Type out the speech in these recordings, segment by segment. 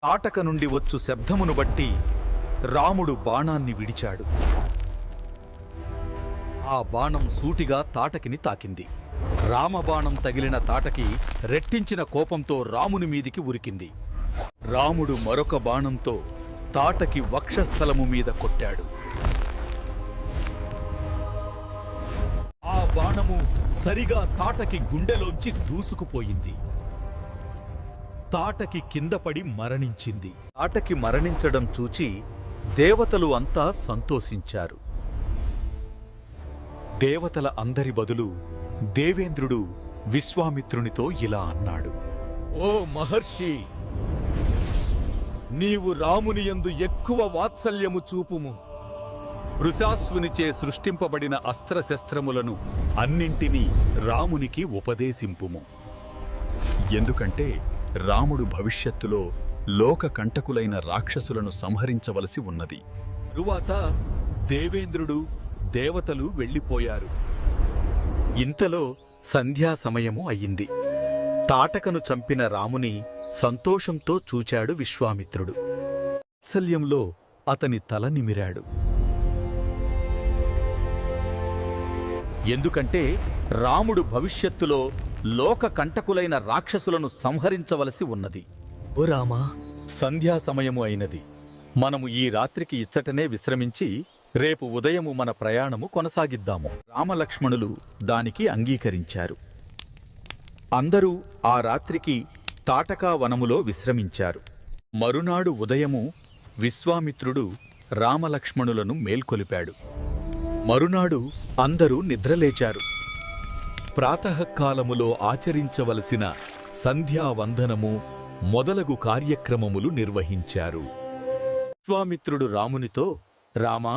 తాటక నుండి వచ్చు శబ్దమును బట్టి రాముడు బాణాన్ని విడిచాడు. ఆ బాణం సూటిగా తాటకిని తాకింది. రామబాణం తగిలిన తాటకి రెట్టించిన కోపంతో రాముని మీదికి ఉరికింది. రాముడు మరొక బాణంతో తాటకి వక్షస్థలము మీద కొట్టాడు. ఆ బాణము సరిగా తాటకి గుండెలోంచి దూసుకుపోయింది. తాటకి కిందపడి మరణించింది. తాటకి మరణించడం చూచి దేవతలు అంతా సంతోషించారు. దేవతల అందరి బదులు దేవేంద్రుడు విశ్వామిత్రునితో ఇలా అన్నాడు: ఓ మహర్షి, నీవు రాముని యందు ఎక్కువ వాత్సల్యము చూపుము. వృషాశ్వునిచే సృష్టింపబడిన అస్త్రశస్త్రములను అన్నింటినీ రామునికి ఉపదేశింపుము. ఎందుకంటే రాముడు భవిష్యత్తులో లోక కంటకులైన రాక్షసులను సంహరించవలసి ఉన్నది. తరువాత దేవేంద్రుడు దేవతలు వెళ్ళిపోయారు. ఇంతలో సంధ్యా సమయము అయ్యింది. తాటకను చంపిన రాముని సంతోషంతో చూచాడు విశ్వామిత్రుడు. వాత్సల్యంలో అతని తల నిమిరాడు. ఎందుకంటే రాముడు భవిష్యత్తులో లోక కంటకులైన రాక్షసులను సంహరించవలసి ఉన్నది. ఓ రామా, సంధ్యా సమయము అయినది. మనము ఈ రాత్రికి ఇచ్చటనే విశ్రమించి రేపు ఉదయము మన ప్రయాణము కొనసాగిద్దాము. రామలక్ష్మణులు దానికి అంగీకరించారు. అందరూ ఆ రాత్రికి తాటకా వనములో విశ్రమించారు. మరునాడు ఉదయము విశ్వామిత్రుడు రామలక్ష్మణులను మేల్కొలిపాడు. మరునాడు అందరూ నిద్రలేచారు. ప్రాతఃకాలములో ఆచరించవలసిన సంధ్యావందనము మొదలగు కార్యక్రమములు నిర్వహించారు. విశ్వామిత్రుడు రామునితో: రామా,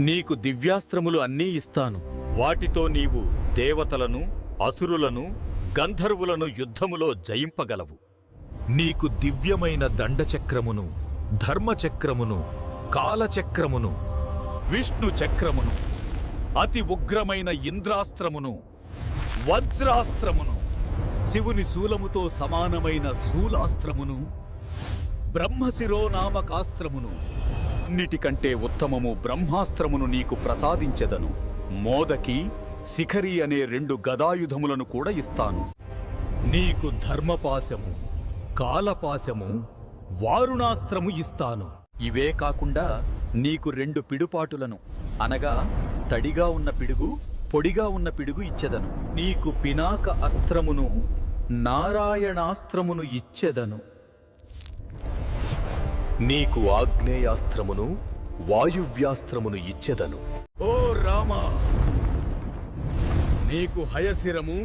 నీకు దివ్యాస్త్రములు అన్నీ ఇస్తాను. వాటితో నీవు దేవతలను, అసురులను, గంధర్వులను యుద్ధములో జయింపగలవు. నీకు దివ్యమైన దండచక్రమును, ధర్మచక్రమును, కాలచక్రమును, విష్ణు చక్రమును, అతి ఉగ్రమైన ఇంద్రాస్త్రమును, వజ్రాస్త్రమును, శివుని శూలముతో సమానమైన శూలాస్త్రమును, బ్రహ్మశిరోనామకాస్త్రమును, అన్నిటికంటే ఉత్తమము బ్రహ్మాస్త్రమును నీకు ప్రసాదించెదను. మోదకి, శిఖరి అనే 2 గదాయుధములను కూడా ఇస్తాను. నీకు ధర్మపాశము, కాలపాశము, వారుణాస్త్రము ఇస్తాను. ఇవే కాకుండా నీకు 2 పిడుపాటులను, అనగా తడిగా ఉన్న పిడుగు, పొడిగా ఉన్న పిడుగు ఇచ్చెదను. నీకు పినాక అస్త్రమును, నారాయణాస్త్రమును ఇచ్చెదను. నీకు ఆగ్నేయాస్త్రమును, వాయువ్యాస్త్రమును ఇచ్చెదను. ఓ రామా, నీకు హయశిరము,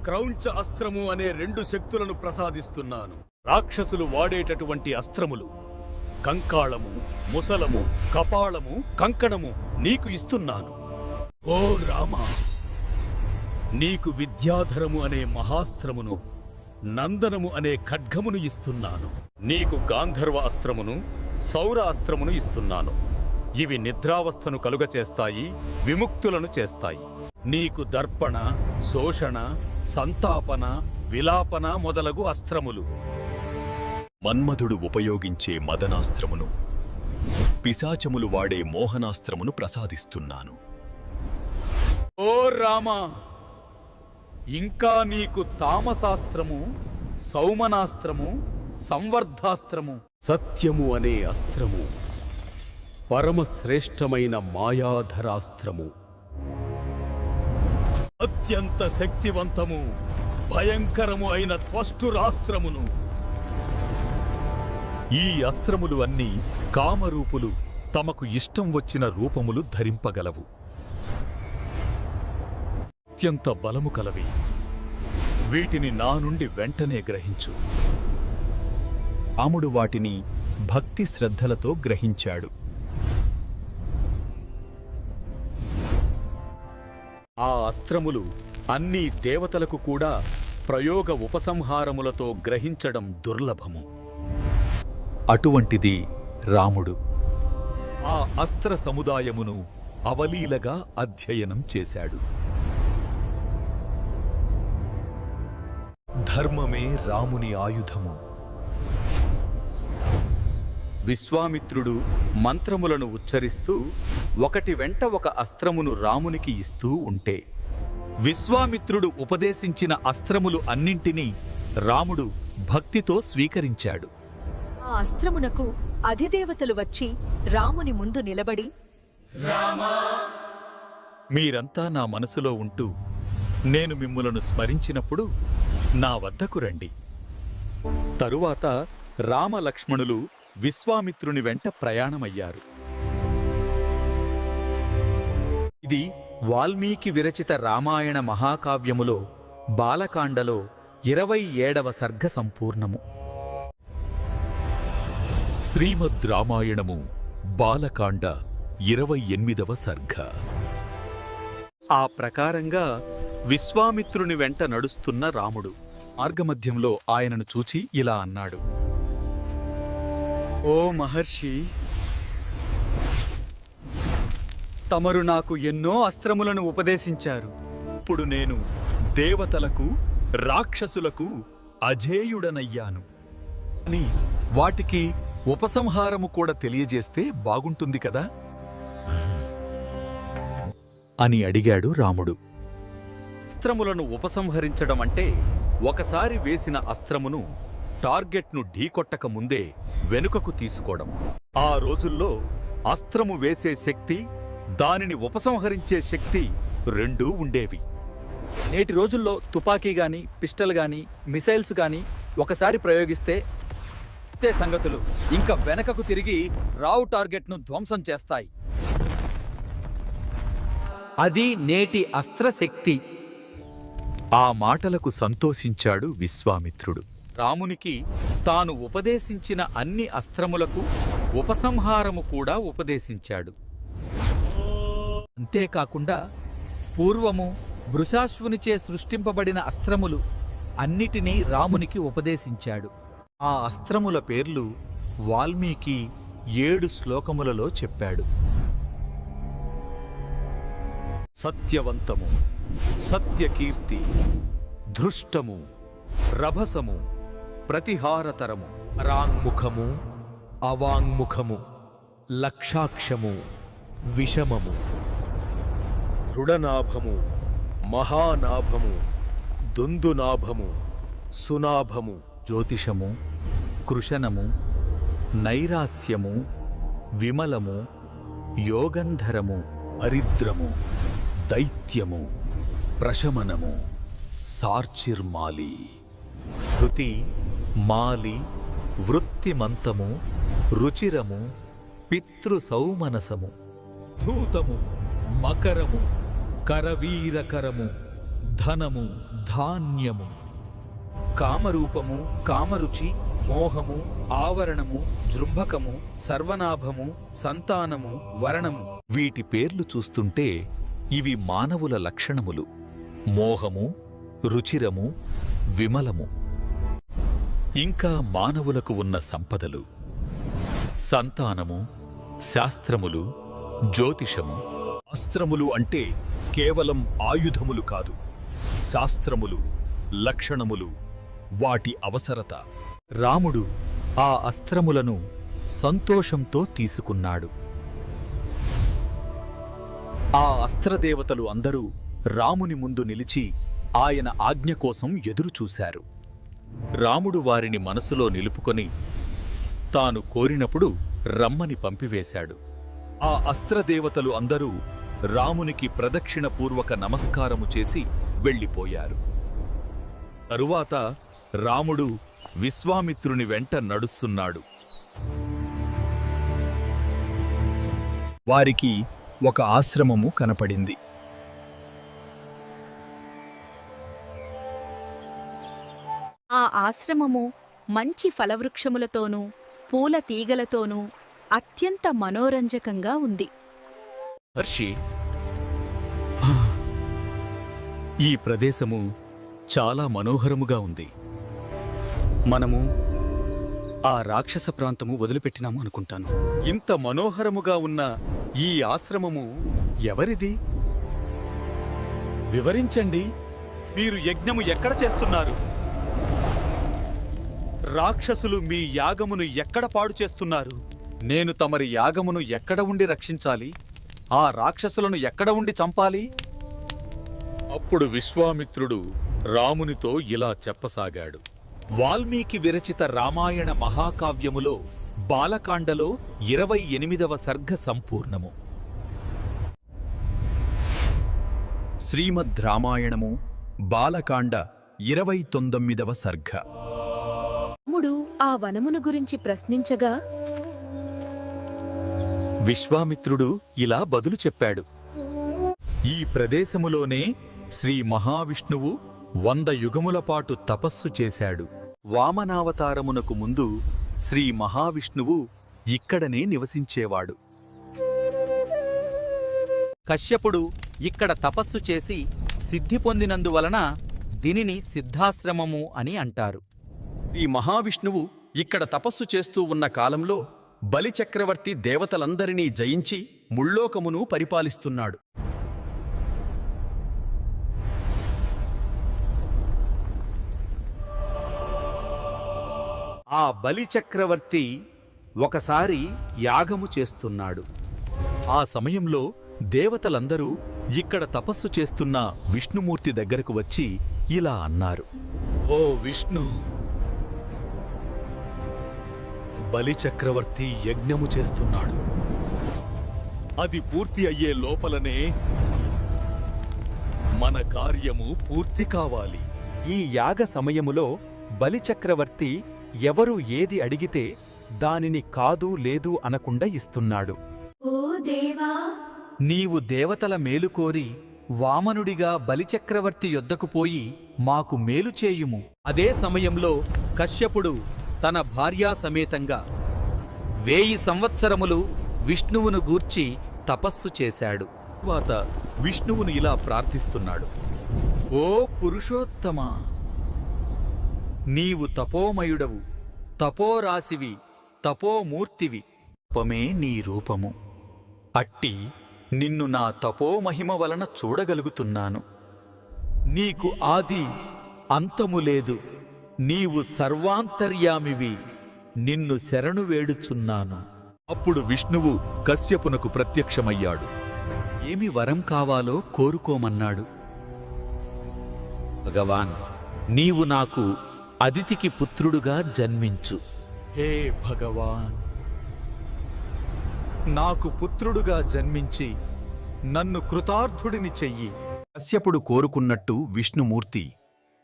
క్రౌంచ అస్త్రము అనే 2 శక్తులను ప్రసాదిస్తున్నాను. రాక్షసులు వాడేటటువంటి అస్త్రములు కంకాళము, ముసలము, కపాళము, కంకణము నీకు ఇస్తున్నాను. ఓ రామా, నీకు విద్యాధరము అనే మహాస్త్రమును, నందనము అనే ఖడ్గమును ఇస్తున్నాను. నీకు గాంధర్వ అస్త్రమును, సౌర అస్త్రమును ఇస్తున్నాను. ఇవి నిద్రావస్థను కలుగచేస్తాయి, విముక్తులను చేస్తాయి. నీకు దర్పణ, శోషణ, సంతాపన, విలాపన మొదలగు అస్త్రములు, మన్మధుడు ఉపయోగించే మదనాస్త్రమును, పిశాచములు వాడే మోహనాస్త్రమును ప్రసాదిస్తున్నాను. ఓ రామా, ఇంకా నీకు తామసాస్త్రము, సౌమనాస్త్రము, సంవర్ధాస్త్రము, సత్యము అనే అస్త్రము, పరమశ్రేష్టమైన మాయాధరాస్త్రము, అత్యంత శక్తివంతము, భయంకరము అయిన త్వష్టురాస్త్రమును. ఈ అస్త్రములు అన్నీ కామరూపులు తమకు ఇష్టం వచ్చిన రూపములు ధరింపగలవు. అత్యంత బలము కలవి. వీటిని నా నుండి వెంటనే గ్రహించు. రాముడు వాటిని భక్తి శ్రద్ధలతో గ్రహించాడు. ఆ అస్త్రములు అన్ని దేవతలకు కూడా ప్రయోగ ఉపసంహారములతో గ్రహించడం దుర్లభము. అటువంటిది రాముడు. ఆ అస్త్ర సముదాయమును అవలీలగా అధ్యయనం చేశాడు. ధర్మమే రాముని ఆయుధము, విశ్వామిత్రుడు మంత్రములను ఉచ్చరిస్తూ ఒకటి వెంట ఒక అస్త్రమును రామునికి ఇస్తూ ఉంటే విశ్వామిత్రుడు ఉపదేశించిన అస్త్రములు అన్నింటినీ రాముడు భక్తితో స్వీకరించాడు. ఆ అస్త్రమునకు అధిదేవతలు వచ్చి రాముని ముందు నిలబడి, మీరంతా నా మనసులో ఉంటూ నేను మిమ్ములను స్మరించినప్పుడు నా వద్దకు రండి. తరువాత రామలక్ష్మణులు విశ్వామిత్రుని వెంట ప్రయాణమయ్యారు. ఇది వాల్మీకి విరచిత రామాయణ మహాకావ్యములో బాలకాండలో 27వ సర్గ సంపూర్ణము. శ్రీమద్ రామాయణము బాలకాండ 28వ సర్గ. ఆ ప్రకారంగా విశ్వామిత్రుని వెంట నడుస్తున్న రాముడు మార్గమధ్యంలో ఆయనను చూచి ఇలా అన్నాడు. ఓ మహర్షి, తమరు నాకు ఎన్నో అస్త్రములను ఉపదేశించారు. ఇప్పుడు నేను దేవతలకు రాక్షసులకు అజేయుడనయ్యాను అని వాటికి ఉపసంహారము కూడా తెలియజేస్తే బాగుంటుంది కదా అని అడిగాడు రాముడు. అస్త్రములను ఉపసంహరించడం అంటే ఒకసారి వేసిన అస్త్రమును టార్గెట్ను ఢీకొట్టక ముందే వెనుకకు తీసుకోవడం. ఆ రోజుల్లో అస్త్రము వేసే శక్తి, దానిని ఉపసంహరించే శక్తి రెండూ ఉండేవి. నేటి రోజుల్లో తుపాకీ గాని, పిస్టల్ గాని, మిసైల్స్ గాని ఒకసారి ప్రయోగిస్తే సంగతులు ఇంకా వెనకకు తిరిగి రావు టార్గెట్ను ధ్వంసం చేస్తాయి. అది నేటి అస్త్రశక్తి. ఆ మాటలకు సంతోషించాడు విశ్వామిత్రుడు. రామునికి తాను ఉపదేశించిన అన్ని అస్త్రములకు ఉపసంహారము కూడా ఉపదేశించాడు. అంతేకాకుండా పూర్వము వృషాశ్వునిచే సృష్టింపబడిన అస్త్రములు అన్నిటినీ రామునికి ఉపదేశించాడు. ఆ అస్త్రముల పేర్లు వాల్మీకి 7 శ్లోకములలో చెప్పాడు. సత్యవంతము, సత్యకీర్తి, ధృష్టము, రభసము, ప్రతిహారతరము, రాంగ్ముఖము, అవాంగ్ముఖము, లక్షాక్షము, విషమము, దృఢనాభము, మహానాభము, దుందునాభము, సునాభము, జ్యోతిషము, కృశనము, నైరాస్యము, విమలము, యోగంధరము, హరిద్రము, దైత్యము, ప్రశమనము, సార్చిర్మాలి, హృతి, మాలి, వృత్తిమంతము, రుచిరము, పితృసౌమనసము, ధూతము, మకరము, కరవీరకరము, ధనము, ధాన్యము, కామరూపము, కామరుచి, మోహము, ఆవరణము, జృంభకము, సర్వనాభము, సంతానము, వరణము. వీటి పేర్లు చూస్తుంటే ఇవి మానవుల లక్షణములు. మోహము, రుచిరము, విమలము. ఇంకా మానవులకు ఉన్న సంపదలు: సంతానము, శాస్త్రములు, జ్యోతిషము. అస్త్రములు అంటే కేవలం ఆయుధములు కాదు, శాస్త్రములు, లక్షణములు, వాటి అవసరత. రాముడు ఆ అస్త్రములను సంతోషంతో తీసుకున్నాడు. ఆ అస్త్రదేవతలు అందరూ రాముని ముందు నిలిచి ఆయన ఆజ్ఞ కోసం ఎదురుచూశారు. రాముడు వారిని మనసులో నిలుపుకొని తాను కోరినప్పుడు రమ్మని పంపివేశాడు. ఆ అస్త్రదేవతలు అందరూ రామునికి ప్రదక్షిణపూర్వక నమస్కారము చేసి వెళ్ళిపోయారు. తరువాత రాముడు విశ్వామిత్రుని వెంట నడుస్తున్నాడు. వారికి ఒక ఆశ్రమము కనపడింది. ఆ ఆశ్రమము మంచి ఫలవృక్షములతోనూ పూల తీగలతోనూ అత్యంత మనోరంజకంగా ఉంది. హర్షి, ఈ ప్రదేశము చాలా మనోహరముగా ఉంది. మనము ఆ రాక్షస ప్రాంతము వదిలిపెట్టినాము అనుకుంటాను. ఇంత మనోహరముగా ఉన్న ఈ ఆశ్రమము ఎవరిది? వివరించండి. మీరు యజ్ఞము ఎక్కడ చేస్తున్నారు? రాక్షసులు మీ యాగమును ఎక్కడ పాడు చేస్తున్నారు? నేను తమరి యాగమును ఎక్కడ ఉండి రక్షించాలి? ఆ రాక్షసులను ఎక్కడ ఉండి చంపాలి? అప్పుడు విశ్వామిత్రుడు రామునితో ఇలా చెప్పసాగాడు. వాల్మీకి విరచిత రామాయణ మహాకావ్యములో బాలకాండలో 28వ సర్గ సంపూర్ణము. శ్రీమద్ రామాయణము బాలకాండ 29వ సర్గ. రాముడు ఆ వనమును గురించి ప్రశ్నించగా విశ్వామిత్రుడు ఇలా బదులు చెప్పాడు. ఈ ప్రదేశములోనే శ్రీ మహావిష్ణువు 100 యుగముల పాటు తపస్సు చేశాడు. వామనావతారమునకు ముందు శ్రీ మహావిష్ణువు ఇక్కడనే నివసించేవాడు. కశ్యపుడు ఇక్కడ తపస్సు చేసి సిద్ధి పొందినందువలన దీనిని సిద్ధాశ్రమము అని అంటారు. ఈ మహావిష్ణువు ఇక్కడ తపస్సు చేస్తూ ఉన్న కాలంలో బలిచక్రవర్తి దేవతలందరినీ జయించి ముల్లోకమును పరిపాలిస్తున్నాడు. ఆ బలిచక్రవర్తి ఒకసారి యాగము చేస్తున్నాడు. ఆ సమయంలో దేవతలందరూ ఇక్కడ తపస్సు చేస్తున్న విష్ణుమూర్తి దగ్గరకు వచ్చి ఇలా అన్నారు. ఓ విష్ణు, బలిచక్రవర్తి యజ్ఞము చేస్తున్నాడు. అది పూర్తి అయ్యే లోపలనే మన కార్యము పూర్తి కావాలి. ఈ యాగ సమయములో బలిచక్రవర్తి ఎవరు ఏది అడిగితే దానిని కాదు లేదు అనకుండా ఇస్తున్నాడు. నీవు దేవతల మేలు కోరి వామనుడిగా బలిచక్రవర్తి యొద్దకు పోయి మాకు మేలు చేయుము. అదే సమయంలో కశ్యపుడు తన భార్యా సమేతంగా 1000 సంవత్సరములు విష్ణువును గూర్చి తపస్సు చేశాడు. తరువాత విష్ణువును ఇలా ప్రార్థిస్తున్నాడు. ఓ పురుషోత్తమా, నీవు తపోమయుడవు, తపోరాశివి, తపోమూర్తివి. తపమే నీ రూపము. అట్టి నిన్ను నా తపోమహిమ వలన చూడగలుగుతున్నాను. నీకు ఆది అంతము లేదు. నీవు సర్వాంతర్యామివి. నిన్ను శరణు వేడుచున్నాను. అప్పుడు విష్ణువు కశ్యపునకు ప్రత్యక్షమయ్యాడు. ఏమి వరం కావాలో కోరుకోమన్నాడు. భగవాన్, నీవు నాకు అదితికి పుత్రుడుగా జన్మించు. హే భగవాన్, నాకు పుత్రుడుగా జన్మించి నన్ను కృతార్థుడిని చెయ్యి. కశ్యపుడు కోరుకున్నట్టు విష్ణుమూర్తి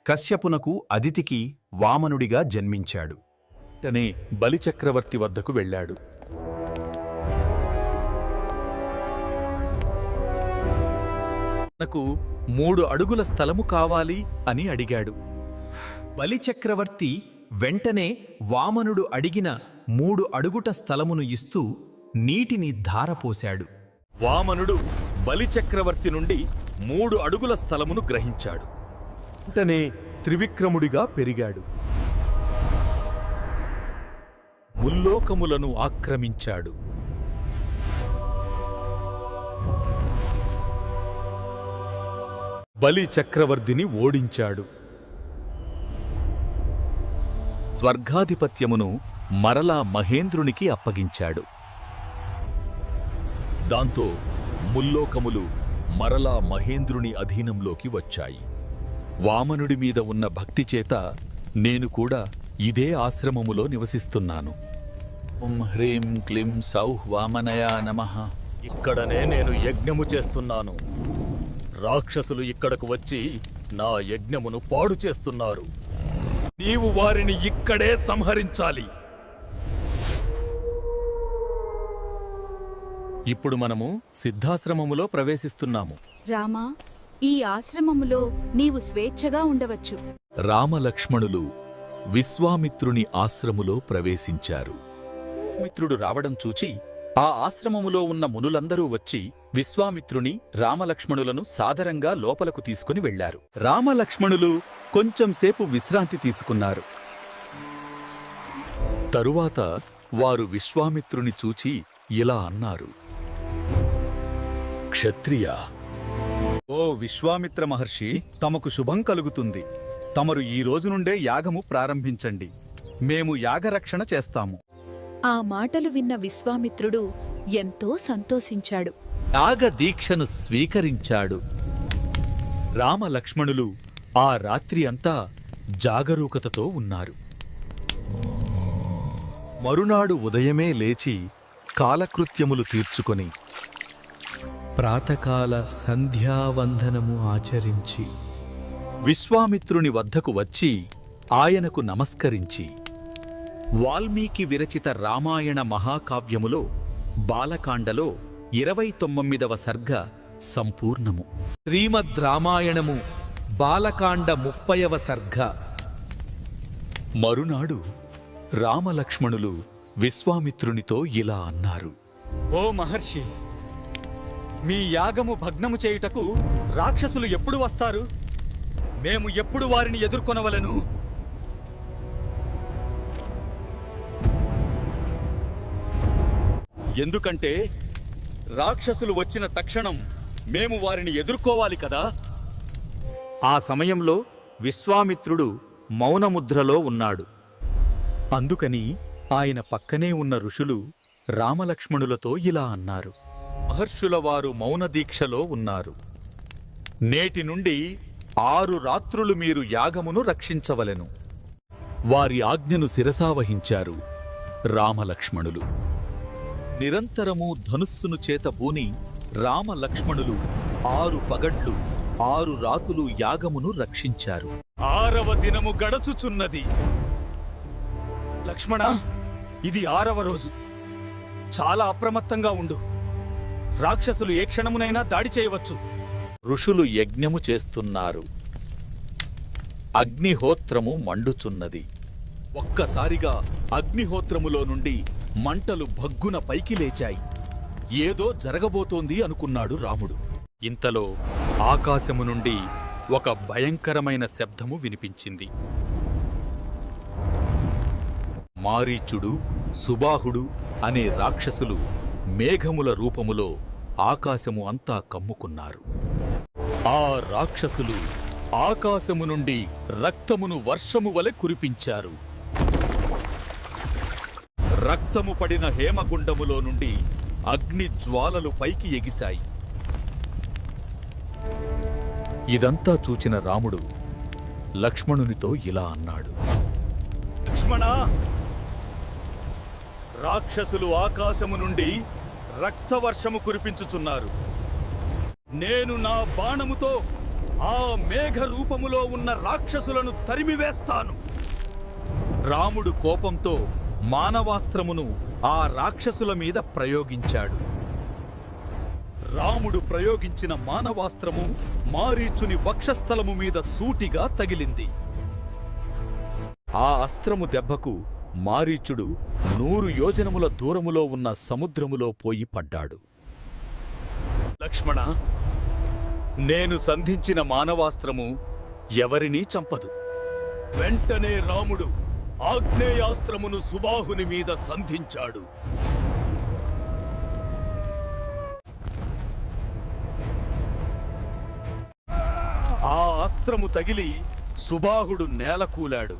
కశ్యపునకు అదితికి వామనుడిగా జన్మించాడు. వెంటనే బలిచక్రవర్తి వద్దకు వెళ్ళాడు. నాకు 3 అడుగుల స్థలము కావాలి అని అడిగాడు. బలిచక్రవర్తి వెంటనే వామనుడు అడిగిన 3 అడుగుట స్థలమును ఇస్తూ నీటిని ధారపోశాడు. వామనుడు బలిచక్రవర్తి నుండి 3 అడుగుల స్థలమును గ్రహించాడు. వెంటనే త్రివిక్రముడిగా పెరిగాడు. ముల్లోకములను ఆక్రమించాడు. బలి చక్రవర్తిని ఓడించాడు. స్వర్గాధిపత్యమును మరలా మహేంద్రునికి అప్పగించాడు. దాంతో ముల్లోకములు మరలా మహేంద్రుని అధీనంలోకి వచ్చాయి. వామనుడి మీద ఉన్న భక్తి చేత నేను కూడా ఇదే ఆశ్రమములో నివసిస్తున్నాను. ఓం హ్రీం క్లీం సౌః వామనయా నమః. ఇక్కడనే నేను యజ్ఞము చేస్తున్నాను. రాక్షసులు ఇక్కడకు వచ్చి నా యజ్ఞమును పాడు చేస్తున్నారు. నీవు వారిని ఇక్కడే సంహరించాలి. ఇప్పుడు మనము సిద్ధాశ్రమములో ప్రవేశిస్తున్నాము. రామా, ఈ ఆశ్రమములో నీవు స్వేచ్ఛగా ఉండవచ్చు. రామలక్ష్మణులు విశ్వామిత్రుని ఆశ్రములో ప్రవేశించారు. మిత్రుడు రావడం చూచి ఆ ఆశ్రమములో ఉన్న మునులందరూ వచ్చి విశ్వామిత్రుని రామలక్ష్మణులను సాదరంగా లోపలకు తీసుకుని వెళ్లారు. రామలక్ష్మణులు కొంచెంసేపు విశ్రాంతి తీసుకున్నారు. తరువాత వారు విశ్వామిత్రుని చూచి ఇలా అన్నారు. క్షత్రియ, ఓ విశ్వామిత్ర మహర్షి, తమకు శుభం కలుగుతుంది. తమరు ఈ రోజు నుండే యాగము ప్రారంభించండి. మేము యాగరక్షణ చేస్తాము. ఆ మాటలు విన్న విశ్వామిత్రుడు ఎంతో సంతోషించాడు. యాగదీక్షను స్వీకరించాడు. రామలక్ష్మణులు ఆ రాత్రి అంతా జాగరూకతతో ఉన్నారు. మరునాడు ఉదయమే లేచి కాలకృత్యములు తీర్చుకొని ప్రాతకాల సంధ్యావందనము ఆచరించి విశ్వామిత్రుని వద్దకు వచ్చి ఆయనకు నమస్కరించి, వాల్మీకి విరచిత రామాయణ మహాకావ్యములో బాలకాండలో 29వ సర్గ సంపూర్ణము. శ్రీమద్ రామాయణము బాలకాండ 30వ సర్గ. మరునాడు రామలక్ష్మణులు విశ్వామిత్రునితో ఇలా అన్నారు. ఓ మహర్షి, మీ యాగము భగ్నము చేయుటకు రాక్షసులు ఎప్పుడు వస్తారు? మేము ఎప్పుడు వారిని ఎదుర్కొనవలెను? ఎందుకంటే రాక్షసులు వచ్చిన తక్షణం మేము వారిని ఎదుర్కోవాలి కదా. ఆ సమయంలో విశ్వామిత్రుడు మౌనముద్రలో ఉన్నాడు. అందుకని ఆయన పక్కనే ఉన్న ఋషులు రామలక్ష్మణులతో ఇలా అన్నారు. మహర్షుల వారు మౌనదీక్షలో ఉన్నారు. నేటి నుండి 6 రాత్రులు మీరు యాగమును రక్షించవలెను. వారి ఆజ్ఞను శిరసావహించారు రామలక్ష్మణులు. నిరంతరము ధనుస్సును చేతబూని రామలక్ష్మణులు 6 పగడ్లు 6 రాతులు యాగమును రక్షించారు. 6వ దినము గడచుచున్నది. లక్ష్మణ, ఇది 6వ రోజు. చాలా అప్రమత్తంగా ఉండు. రాక్షసులు ఏ క్షణమునైనా దాడి చేయవచ్చు. ఋషులు యజ్ఞము చేస్తున్నారు. అగ్నిహోత్రము మండుచున్నది. ఒక్కసారిగా అగ్నిహోత్రములో నుండి మంటలు భగ్గున పైకి లేచాయి. ఏదో జరగబోతోంది అనుకున్నాడు రాముడు. ఇంతలో ఆకాశము నుండి ఒక భయంకరమైన శబ్దము వినిపించింది. మారీచుడు, సుబాహుడు అనే రాక్షసులు మేఘముల రూపములో ఆకాశము అంతా కమ్ముకున్నారు. ఆ రాక్షసులు ఆకాశము నుండి రక్తమును వర్షము వలె కురిపించారు. రక్తము పడిన హేమగుండములో నుండి అగ్ని జ్వాలలు పైకి ఎగిశాయి. ఇదంతా చూచిన రాముడు లక్ష్మణునితో ఇలా అన్నాడు. లక్ష్మణ, రాక్షసులు ఆకాశము నుండి రక్తవర్షము కురిపించుచున్నారు. నేను నా బాణముతో ఆ మేఘ రూపములో ఉన్న రాక్షసులను తరిమివేస్తాను. రాముడు కోపంతో మానవాస్త్రమును ఆ రాక్షసుల మీద ప్రయోగించాడు. రాముడు ప్రయోగించిన మానవాస్త్రము మారీచుని వక్షస్థలము మీద సూటిగా తగిలింది. ఆ అస్త్రము దెబ్బకు మారీచుడు 100 యోజనముల దూరములో ఉన్న సముద్రములో పోయి పడ్డాడు. లక్ష్మణ, నేను సంధించిన మానవాస్త్రము ఎవరినీ చంపదు. వెంటనే రాముడు ఆగ్నేయాస్త్రమును సుబాహుని మీద సంధించాడు. ఆ అస్త్రము తగిలి సుబాహుడు నేలకూలాడు.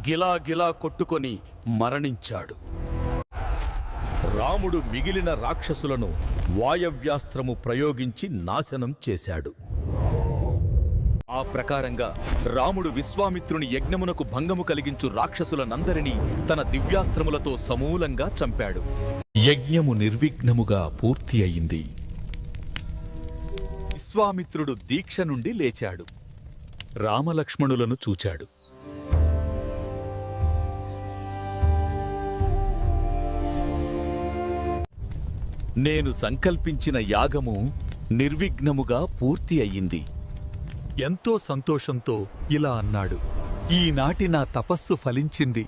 గిలాగిలా కొట్టుకొని మరణించాడు. రాముడు మిగిలిన రాక్షసులను వాయవ్యాస్త్రము ప్రయోగించి నాశనం చేశాడు. ఆ ప్రకారంగా రాముడు విశ్వామిత్రుని యజ్ఞమునకు భంగము కలిగించు రాక్షసులనందరినీ తన దివ్యాస్త్రములతో సమూలంగా చంపాడు. యజ్ఞము నిర్విఘ్నముగా పూర్తి అయింది. విశ్వామిత్రుడు దీక్ష నుండి లేచాడు. రామలక్ష్మణులను చూచాడు. నేను సంకల్పించిన యాగము నిర్విఘ్నముగా పూర్తి అయ్యింది. ఎంతో సంతోషంతో ఇలా అన్నాడు. ఈనాటి నా తపస్సు ఫలించింది.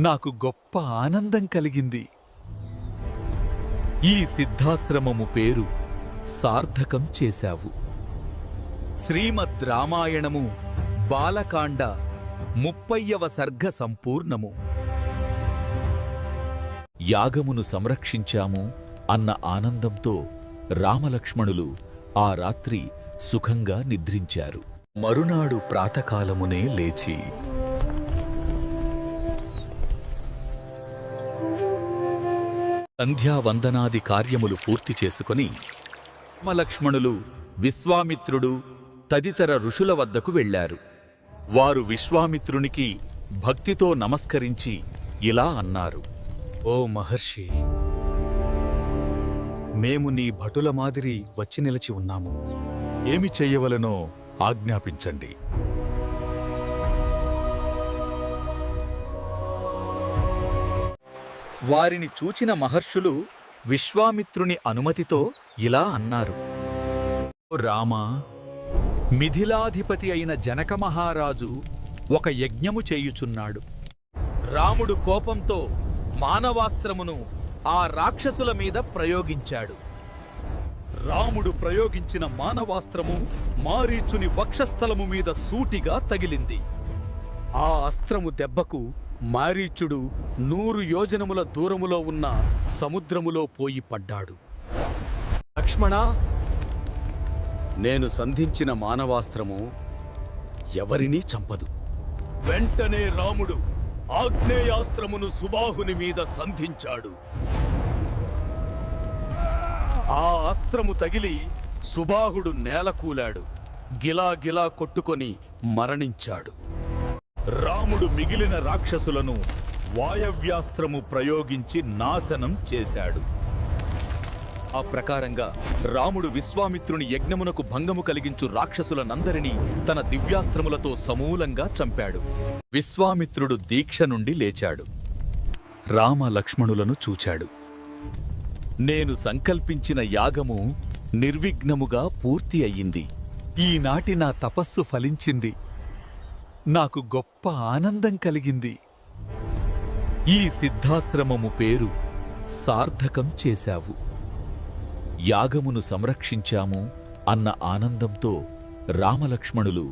నాకు గొప్ప ఆనందం కలిగింది. ఈ సిద్ధాశ్రమము పేరు సార్థకం చేశావు. శ్రీమద్ రామాయణము బాలకాండ 30వ సర్గ సంపూర్ణము. యాగమును సంరక్షించాము అన్న ఆనందంతో రామలక్ష్మణులు ఆ రాత్రి సుఖంగా నిద్రించారు. మరునాడు ప్రాతకాలమునే లేచి సంధ్యావందనాది కార్యములు పూర్తి చేసుకొని రామలక్ష్మణులు విశ్వామిత్రుడు తదితర ఋషుల వద్దకు వెళ్ళారు. వారు విశ్వామిత్రునికి భక్తితో నమస్కరించి ఇలా అన్నారు: ఓ మహర్షి, మేము నీ భటుల మాదిరి వచ్చి నిలిచి ఉన్నాము. ఏమి చెయ్యవలనో ఆజ్ఞాపించండి. వారిని చూచిన మహర్షులు విశ్వామిత్రుని అనుమతితో ఇలా అన్నారు: ఓ రామా, మిథిలాధిపతి అయిన జనక మహారాజు ఒక యజ్ఞము చేయుచున్నాడు. రాముడు కోపంతో మానవాస్త్రమును ఆ రాక్షసుల మీద ప్రయోగించాడు. రాముడు ప్రయోగించిన మానవాస్త్రము మారీచుని వక్షస్థలము మీద సూటిగా తగిలింది. ఆ అస్త్రము దెబ్బకు మారీచుడు 100 యోజనముల దూరములో ఉన్న సముద్రములో పోయి పడ్డాడు. లక్ష్మణ, నేను సంధించిన మానవాస్త్రము ఎవరినీ చంపదు. వెంటనే రాముడు ఆగ్నేయాస్త్రమును సుబాహుని మీద సంధించాడు. ఆ అస్త్రము తగిలి సుబాహుడు నేలకూలాడు. గిలాగిలా కొట్టుకొని మరణించాడు. రాముడు మిగిలిన రాక్షసులను వాయవ్యాస్త్రము ప్రయోగించి నాశనం చేశాడు. ఆ ప్రకారంగా రాముడు విశ్వామిత్రుని యజ్ఞమునకు భంగము కలిగించు రాక్షసులనందరినీ తన దివ్యాస్త్రములతో సమూలంగా చంపాడు. విశ్వామిత్రుడు దీక్ష నుండి లేచాడు. రామ లక్ష్మణులను చూచాడు. నేను సంకల్పించిన యాగము నిర్విఘ్నముగా పూర్తి అయ్యింది. ఈనాటి నా తపస్సు ఫలించింది. నాకు గొప్ప ఆనందం కలిగింది. ఈ సిద్ధాశ్రమము పేరు సార్థకం చేశావు. యాగమును సంరక్షించాము అన్న ఆనందంతో రామలక్ష్మణులు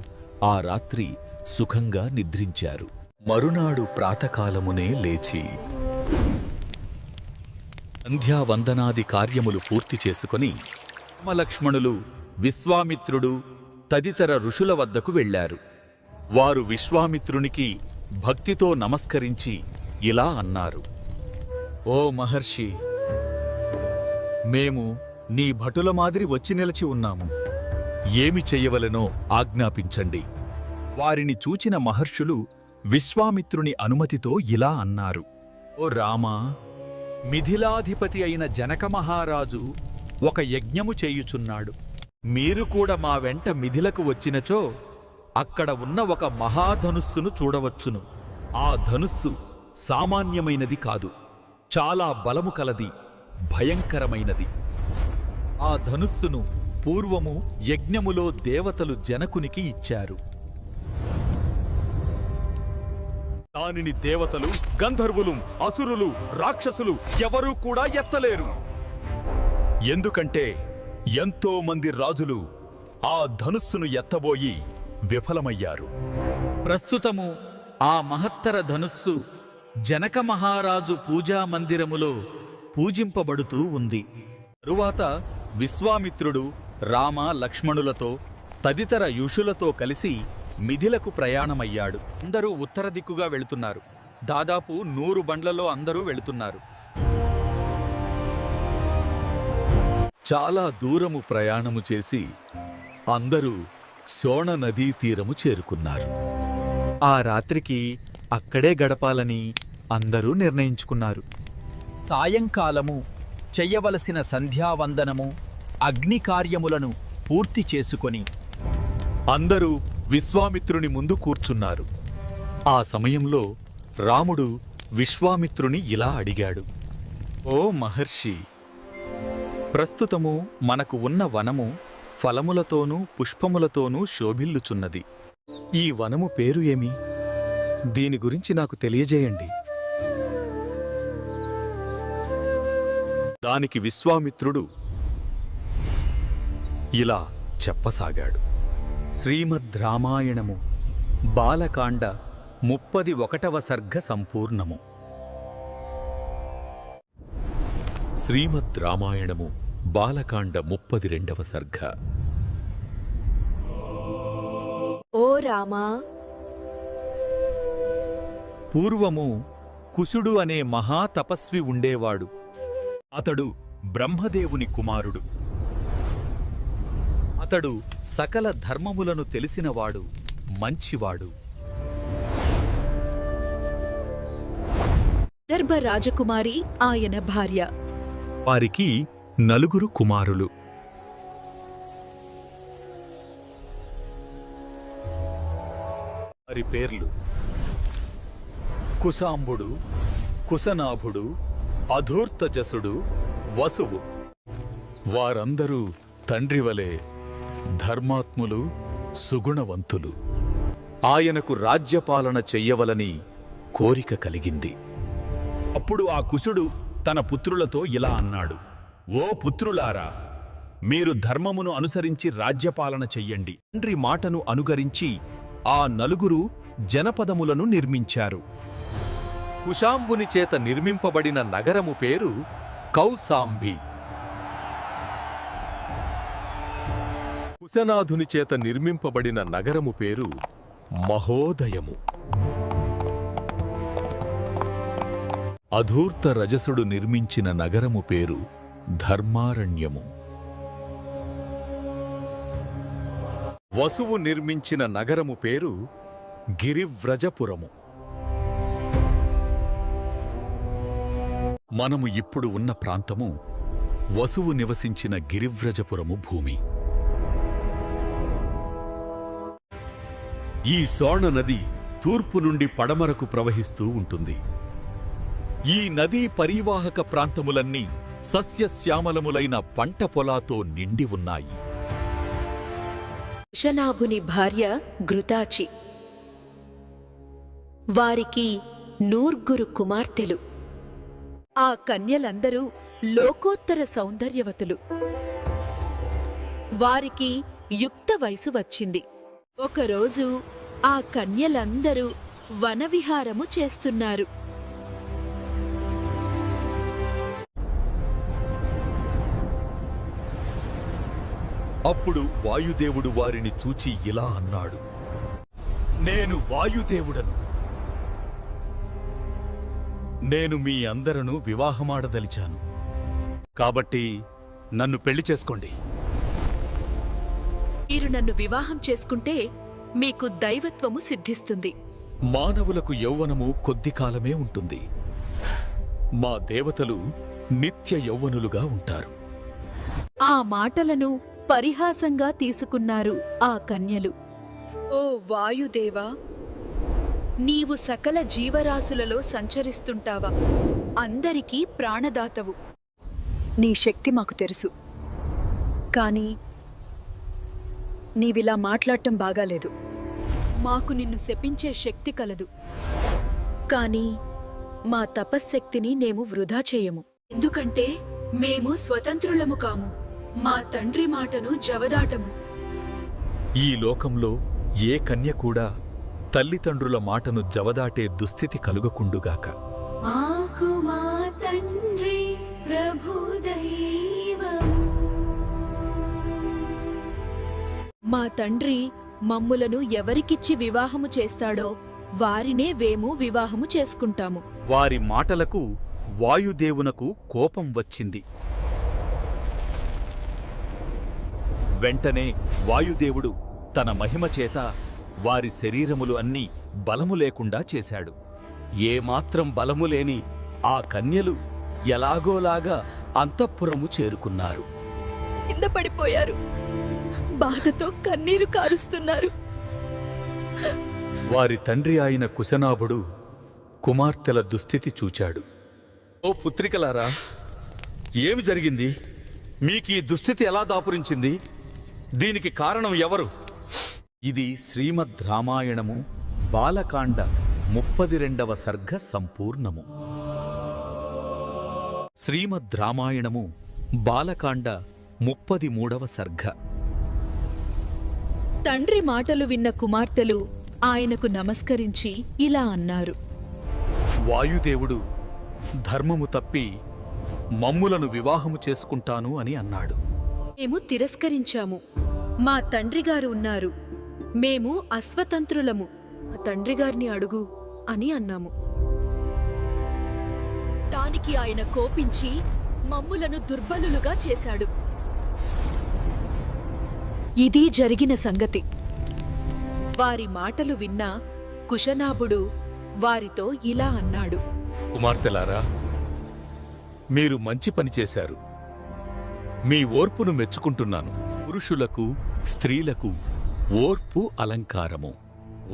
ఆ రాత్రి సుఖంగా నిద్రించారు. మరునాడు ప్రాతకాలమునే లేచి సంధ్యావందనాది కార్యములు పూర్తి చేసుకొని రామలక్ష్మణులు విశ్వామిత్రుడు తదితర ఋషుల వద్దకు వెళ్ళారు. వారు విశ్వామిత్రునికి భక్తితో నమస్కరించి ఇలా అన్నారు: ఓ మహర్షి, మేము నీ భటుల మాదిరి వచ్చి నిలిచి ఉన్నాము. ఏమి చెయ్యవలనో ఆజ్ఞాపించండి. వారిని చూచిన మహర్షులు విశ్వామిత్రుని అనుమతితో ఇలా అన్నారు: ఓ రామా, మిథిలాధిపతి అయిన జనక మహారాజు ఒక యజ్ఞము చేయుచున్నాడు. మీరు కూడా మా వెంట మిథిలకు వచ్చినచో అక్కడ ఉన్న ఒక మహాధనుస్సును చూడవచ్చును. ఆ ధనుస్సు సామాన్యమైనది కాదు, చాలా బలము కలది, భయంకరమైనది. ఆ ధనుస్సును పూర్వము యజ్ఞములో దేవతలు జనకునికి ఇచ్చారు. దానిని దేవతలు, గంధర్వులు, అసురులు, రాక్షసులు ఎవరూ కూడా ఎత్తలేరు. ఎందుకంటే ఎంతో మంది రాజులు ఆ ధనుస్సును ఎత్తబోయి విఫలమయ్యారు. ప్రస్తుతము ఆ మహత్తర ధనుస్సు జనక మహారాజు పూజా మందిరములో పూజింపబడుతూ ఉంది. తరువాత విశ్వామిత్రుడు రామ లక్ష్మణులతో తదితర ఋషులతో కలిసి మిథిలకు ప్రయాణమయ్యాడు. అందరూ ఉత్తర దిక్కుగా వెళుతున్నారు. దాదాపు 100 బండ్లలో అందరూ వెళుతున్నారు. చాలా దూరము ప్రయాణము చేసి అందరూ శోణ నదీ తీరము చేరుకున్నారు. ఆ రాత్రికి అక్కడే గడపాలని అందరూ నిర్ణయించుకున్నారు. సాయంకాలము చెయ్యవలసిన సంధ్యావందనము, అగ్ని కార్యములను పూర్తి చేసుకొని అందరూ విశ్వామిత్రుని ముందు కూర్చున్నారు. ఆ సమయంలో రాముడు విశ్వామిత్రుని ఇలా అడిగాడు: ఓ మహర్షి, ప్రస్తుతము మనకు ఉన్న వనము ఫలములతోనూ పుష్పములతోనూ శోభిల్లుచున్నది. ఈ వనము పేరు ఏమి? దీని గురించి నాకు తెలియజేయండి. దానికి విశ్వామిత్రుడు ఇలా చెప్పసాగాడు: శ్రీమద్ రామాయణము బాలకాండ 31వ సర్గ సంపూర్ణము. శ్రీమద్ రామాయణము బాలకాండ 32వ సర్గ. ఓ రామా, పూర్వము కుశుడు అనే మహాతపస్వి ఉండేవాడు. అతడు బ్రహ్మదేవుని కుమారుడు. అతడు సకల ధర్మములను తెలిసినవాడు, మంచివాడు. విదర్భ రాజకుమారి ఆయన భార్య. వారికి 4 కుమారులు. వారి పేర్లు కుశాంబుడు, కుశనాభుడు, అధూర్తజసుడు, వసువు. వారందరూ తండ్రివలే ధర్మాత్ములు, సుగుణవంతులు. ఆయనకు రాజ్యపాలన చెయ్యవలని కోరిక కలిగింది. అప్పుడు ఆ కుశుడు తన పుత్రులతో ఇలా అన్నాడు: ఓ పుత్రులారా, మీరు ధర్మమును అనుసరించి రాజ్యపాలన చెయ్యండి. తండ్రి మాటను అనుగరించి ఆ 4 జనపదములను నిర్మించారు. కుశాంబుని చేత నిర్మింపబడిన నగరము పేరు కౌసాంబి. కుశనాథుని చేత నిర్మింపబడిన నగరము పేరు మహోదయము. అధూర్త రజసుడు నిర్మించిన నగరము పేరు ధర్మారణ్యము. వసువు నిర్మించిన నగరము పేరు గిరివ్రజపురము. మనము ఇప్పుడు ఉన్న ప్రాంతము వసువు నివసించిన గిరివ్రజపురము భూమి. ఈ సోణ నది తూర్పు నుండి పడమరకు ప్రవహిస్తూ ఉంటుంది. ఈ నదీ పరీవాహక ప్రాంతములన్నీ సస్యశ్యామలములైన పంట పొలాతో నిండి ఉన్నాయి. కుశనాభుని భార్య ఘృతాచి. వారికి 4 కుమార్తెలు. ఆ కన్యలందరూ లోకోత్తర సౌందర్యవతులు. వారికి యుక్త వయసు వచ్చింది. ఒకరోజు ఆ కన్యలందరూ వనవిహారము చేస్తున్నారు. అప్పుడు వాయుదేవుడు వారిని చూచి ఇలా అన్నాడు: నేను వాయుదేవుడను. నేను మీ అందరను వివాహమాడదలిచాను. కాబట్టి నన్ను పెళ్లి చేసుకోండి. మీరు నన్ను వివాహం చేసుకుంటే మీకు దైవత్వము సిద్ధిస్తుంది. మానవులకు యౌవనము కొద్ది కాలమే ఉంటుంది. మా దేవతలు నిత్య యౌవనులుగా ఉంటారు. ఆ మాటలను పరిహాసంగా తీసుకున్నారు ఆ కన్యలు. ఓ వాయుదేవా, నీవు సకల జీవరాశులలో సంచరిస్తుంటావా? అందరికీ ప్రాణదాతవు. నీ శక్తి మాకు తెలుసు. కానీ నీవిలా మాట్లాడటం బాగాలేదు. మాకు నిన్ను శపించే శక్తి కలదు. కానీ మా తపశ్శక్తిని మేము వృధా చేయము. ఎందుకంటే మేము స్వతంత్రులము కాము. మా తండ్రి మాటను జవదాటము. ఈ లోకంలో ఏ కన్య కూడా తల్లిదండ్రుల మాటను జవదాటే దుస్థితి కలుగకుండుగాక. మాకు మా తండ్రి ప్రభుదైవము. మా తండ్రి మమ్ములను ఎవరికిచ్చి వివాహము చేస్తాడో వారినే మేము వివాహము చేసుకుంటాము. వారి మాటలకు వాయుదేవునకు కోపం వచ్చింది. వెంటనే వాయుదేవుడు తన మహిమ చేత వారి శరీరములు అన్నీ బలము లేకుండా చేశాడు. ఏమాత్రం బలము లేని ఆ కన్యలు ఎలాగోలాగా అంతఃపురము చేరుకున్నారు. కింద పడిపోయారు. బాధతో కన్నీరు కారుస్తున్నారు. వారి తండ్రి అయిన కుశనాభుడు కుమార్తెల దుస్థితి చూచాడు. ఓ పుత్రికలారా, ఏమి జరిగింది? మీకీ దుస్థితి ఎలా దాపురించింది? దీనికి కారణం ఎవరు? ఇది శ్రీమద్ రామాయణము బాలకాండ 32వ సర్గ సంపూర్ణము. శ్రీమద్ రామాయణము బాలకాండ 33వ సర్గ. తండ్రి మాటలు విన్న కుమార్తెలు ఆయనకు నమస్కరించి ఇలా అన్నారు: వాయుదేవుడు ధర్మము తప్పి మమ్ములను వివాహము చేసుకుంటాను అని అన్నాడు. మేము తిరస్కరించాము. మా తండ్రిగారు ఉన్నారు. మేము అస్వతంత్రులము. మా తండ్రిగారిని అడుగు అని అన్నాము. దానికి ఆయన కోపించి మమ్ములను దుర్బలులుగా చేశాడు. ఇది జరిగిన సంగతి. వారి మాటలు విన్న కుశనాభుడు వారితో ఇలా అన్నాడు. కుమార్తెలారా, మీరు మంచి పని చేశారు. మీ ఓర్పును మెచ్చుకుంటున్నాను. పురుషులకు స్త్రీలకు ఓర్పు అలంకారము,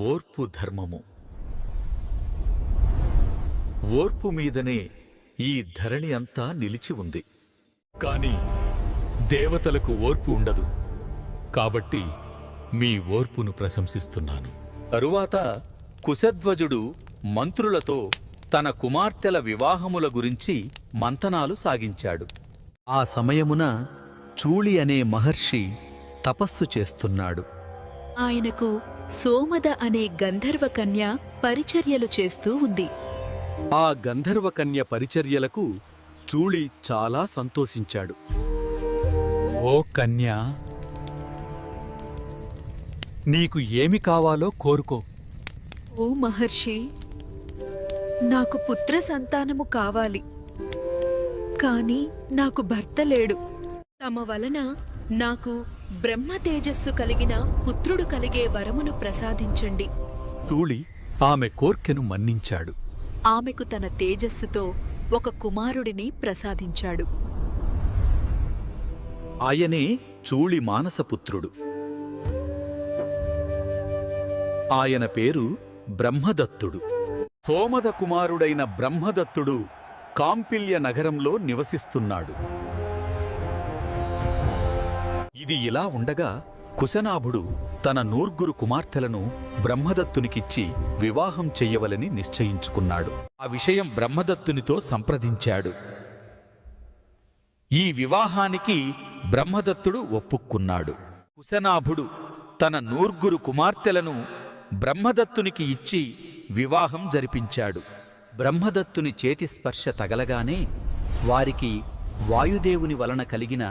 ఓర్పు ధర్మము. ఓర్పు మీదనే ఈ ధరణి అంతా నిలిచి ఉంది. కాని దేవతలకు ఓర్పు ఉండదు. కాబట్టి మీ ఓర్పును ప్రశంసిస్తున్నాను. తరువాత కుశధ్వజుడు మంత్రులతో తన కుమార్తెల వివాహముల గురించి మంతనాలు సాగించాడు. ఆ సమయమున చూళి అనే మహర్షి తపస్సు చేస్తున్నాడు. ఆయనకు సోమద అనే గంధర్వ కన్య పరిచర్యలు చేస్తూ ఉంది. ఆ గంధర్వకన్య పరిచర్యలకు చూళి చాలా సంతోషించాడు. ఓ కన్యా, నీకు ఏమి కావాలో కోరుకో. ఓ మహర్షి, నాకు పుత్ర సంతానము కావాలి. కాని నాకు భర్త లేడు. తమ వలన నాకు బ్రహ్మ తేజస్సు కలిగిన పుత్రుడు కలిగే వరమును ప్రసాదించండి. చూళి ఆమె కోర్కెను మన్నించాడు. ఆమెకు తన తేజస్సుతో ఒక కుమారుడిని ప్రసాదించాడు. ఆయనే చూళి మానసపుత్రుడు. ఆయన పేరు బ్రహ్మదత్తుడు. సోమద కుమారుడైన బ్రహ్మదత్తుడు కాంపిల్య నగరంలో నివసిస్తున్నాడు. ఇది ఇలా ఉండగా కుశనాభుడు తన నూర్గురు కుమార్తెలను బ్రహ్మదత్తునికిచ్చి వివాహం చెయ్యవలని నిశ్చయించుకున్నాడు. ఆ విషయం బ్రహ్మదత్తునితో సంప్రదించాడు. ఈ వివాహానికి బ్రహ్మదత్తుడు ఒప్పుకున్నాడు. కుశనాభుడు తన నూర్గురు కుమార్తెలను బ్రహ్మదత్తునికి ఇచ్చి వివాహం జరిపించాడు. బ్రహ్మదత్తుని చేతి స్పర్శ తగలగానే వారికి వాయుదేవుని వలన కలిగిన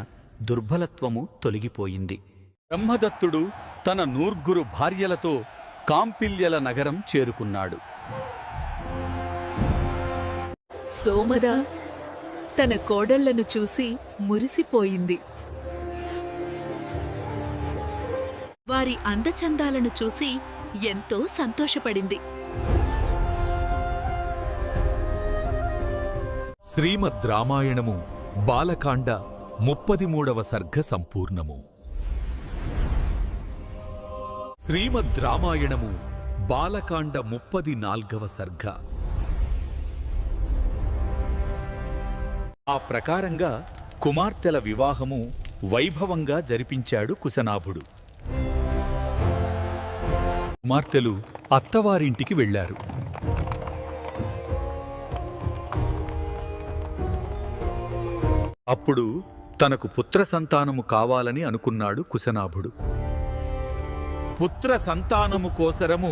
దుర్బలత్వము తొలగిపోయింది. బ్రహ్మదత్తుడు తన నూర్గురు భార్యలతో కాంపిల్యల నగరం చేరుకున్నాడు. సోమద తన కోడళ్లను చూసి మురిసిపోయింది. వారి అందచందాలను చూసి ఎంతో సంతోషపడింది. శ్రీమద్ రామాయణము బాలకాండ 33వ సర్గ సంపూర్ణము. శ్రీమద్ రామాయణము బాలకాండ 34వ సర్గ. ఆ ప్రకారంగా కుమార్తెల వివాహము వైభవంగా జరిపించాడు కుశనాభుడు. కుమార్తెలు అత్తవారింటికి వెళ్లారు. అప్పుడు తనకు పుత్ర సంతానము కావాలని అనుకున్నాడు కుశనాభుడు. పుత్ర సంతానము కోసరము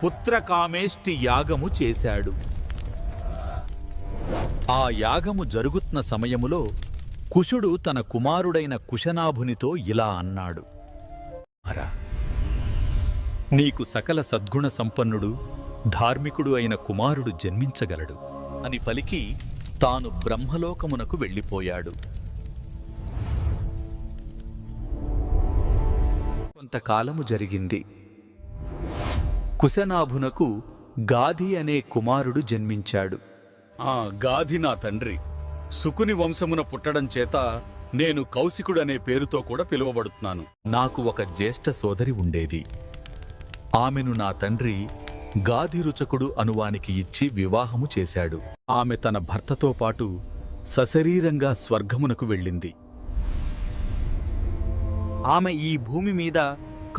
పుత్రకామేష్టి యాగము చేశాడు. ఆ యాగము జరుగుతున్న సమయములో కుశుడు తన కుమారుడైన కుశనాభునితో ఇలా అన్నాడు. అరా, నీకు సకల సద్గుణ సంపన్నుడు ధార్మికుడు అయిన కుమారుడు జన్మించగలడు అని పలికి తాను బ్రహ్మలోకమునకు వెళ్ళిపోయాడు. కొంతకాలము జరిగింది. కుశనాభునకు గాధి అనే కుమారుడు జన్మించాడు. ఆ గాధి నా తండ్రి. సుకుని వంశమున పుట్టడం చేత నేను కౌశికుడనే పేరుతో కూడా పిలువబడుతున్నాను. నాకు ఒక జ్యేష్ఠ సోదరి ఉండేది. ఆమెను నా తండ్రి గాధిరుచకుడు అనువానికి ఇచ్చి వివాహము చేశాడు. ఆమె తన భర్తతో పాటు సశరీరంగా స్వర్గమునకు వెళ్ళింది. ఆమె ఈ భూమి మీద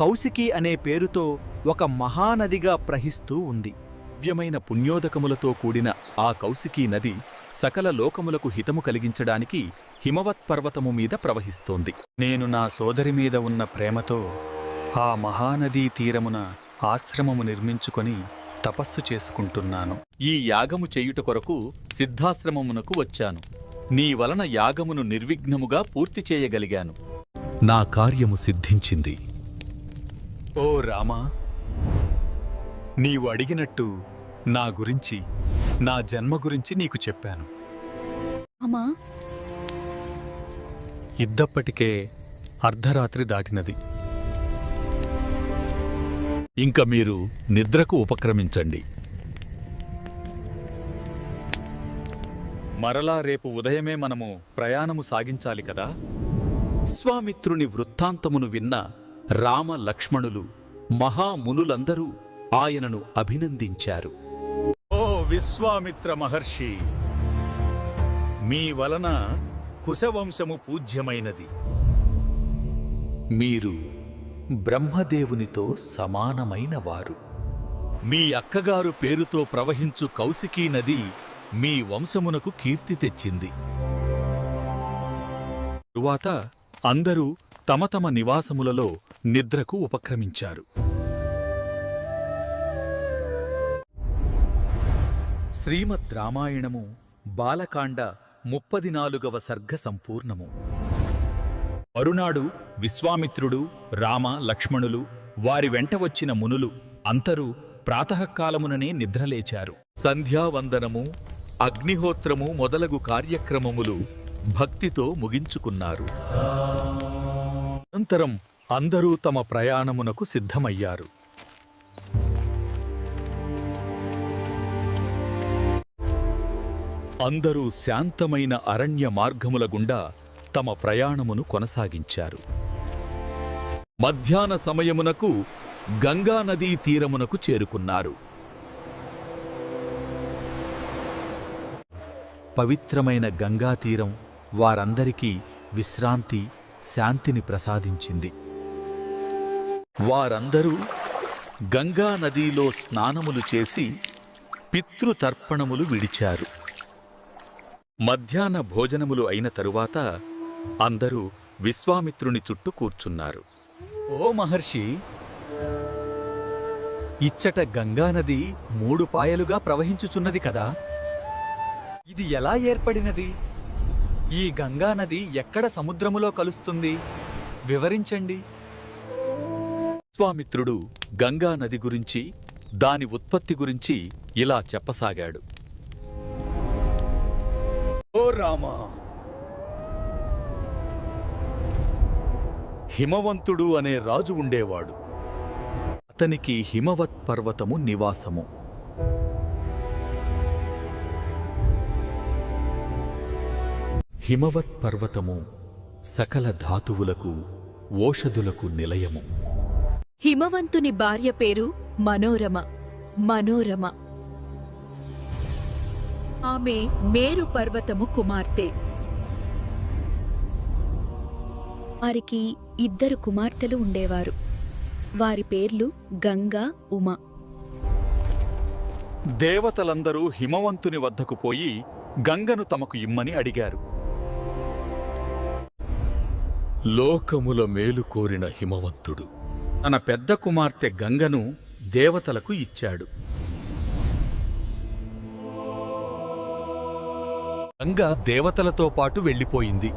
కౌశికి అనే పేరుతో ఒక మహానదిగా ప్రవహిస్తూ ఉంది. దివ్యమైన పుణ్యోదకములతో కూడిన ఆ కౌశికీ నది సకల లోకములకు హితము కలిగించడానికి హిమవత్ పర్వతము మీద ప్రవహిస్తోంది. నేను నా సోదరి మీద ఉన్న ప్రేమతో ఆ మహానదీ తీరమున ఆశ్రమము నిర్మించుకొని తపస్సు చేసుకుంటున్నాను. ఈ యాగము చేయుట కొరకు సిద్ధాశ్రమమునకు వచ్చాను. నీ వలన యాగమును నిర్విఘ్నముగా పూర్తి చేయగలిగాను. నా కార్యము సిద్ధించింది. ఓ రామా, నీవు అడిగినట్టు నా గురించి, నా జన్మ గురించి నీకు చెప్పాను. అమ్మా, ఇద్దప్పటికే అర్ధరాత్రి దాటినది. ఇంక మీరు నిద్రకు ఉపక్రమించండి. మరలా రేపు ఉదయమే మనము ప్రయాణము సాగించాలి కదా. విశ్వామిత్రుని వృత్తాంతమును విన్న రామ లక్ష్మణులు మహామునులందరూ ఆయనను అభినందించారు. ఓ విశ్వామిత్ర మహర్షి, మీ వలన కుశవంశము పూజ్యమైనది. మీరు బ్రహ్మదేవునితో సమానమైన వారు. మీ అక్కగారు పేరుతో ప్రవహించు కౌశికీ నది మీ వంశమునకు కీర్తి తెచ్చింది. తరువాత అందరూ తమ తమ నివాసములలో నిద్రకు ఉపక్రమించారు. శ్రీమద్ రామాయణము బాలకాండ 34వ సర్గ సంపూర్ణము. మరునాడు విశ్వామిత్రుడు, రామ, లక్ష్మణులు, వారి వెంట వచ్చిన మునులు అంతరూ ప్రాతఃకాలముననే నిద్రలేచారు. సంధ్యావందనము, అగ్నిహోత్రము మొదలగు కార్యక్రమములు భక్తితో ముగించుకున్నారు. అనంతరం అందరూ తమ ప్రయాణమునకు సిద్ధమయ్యారు. అందరూ శాంతమైన అరణ్య మార్గముల గుండా తమ ప్రయాణమును కొనసాగించారు. మధ్యాహ్న సమయమునకు గంగానదీ తీరమునకు చేరుకున్నారు. పవిత్రమైన గంగాతీరం వారందరికీ విశ్రాంతి, శాంతిని ప్రసాదించింది. వారందరూ గంగానదీలో స్నానములు చేసి పితృతర్పణములు విడిచారు. మధ్యాహ్న భోజనములు అయిన తరువాత అందరూ విశ్వామిత్రుని చుట్టూ కూర్చున్నారు. ఓ మహర్షి, ఇచ్చట గంగానది 3 పాయలుగా ప్రవహించుచున్నది కదా. ఇది ఎలా ఏర్పడినది? ఈ గంగానది ఎక్కడ సముద్రములో కలుస్తుంది? వివరించండి. విశ్వామిత్రుడు గంగానది గురించి, దాని ఉత్పత్తి గురించి ఇలా చెప్పసాగాడు. ఓ రామా, హిమవంతుడు అనే రాజు ఉండేవాడు. అతనికి హిమవత్ పర్వతము నివాసము. హిమవత్ పర్వతము సకల ధాతువులకు, ఓషధులకు నిలయము. హిమవంతుని భార్య పేరు మనోరమ. మనోరమ ఆమె మేరు పర్వతము కుమార్తె. వారికి 2 కుమార్తెలు ఉండేవారు. వారి పేర్లు గంగా, ఉమ. దేవతలందరూ హిమవంతుని వద్దకు పోయి గంగను తమకు ఇమ్మని అడిగారు. లోకముల మేలు కోరిన హిమవంతుడు తన పెద్ద కుమార్తె గంగను దేవతలకు ఇచ్చాడు. గంగ దేవతలతో పాటు వెళ్ళిపోయింది.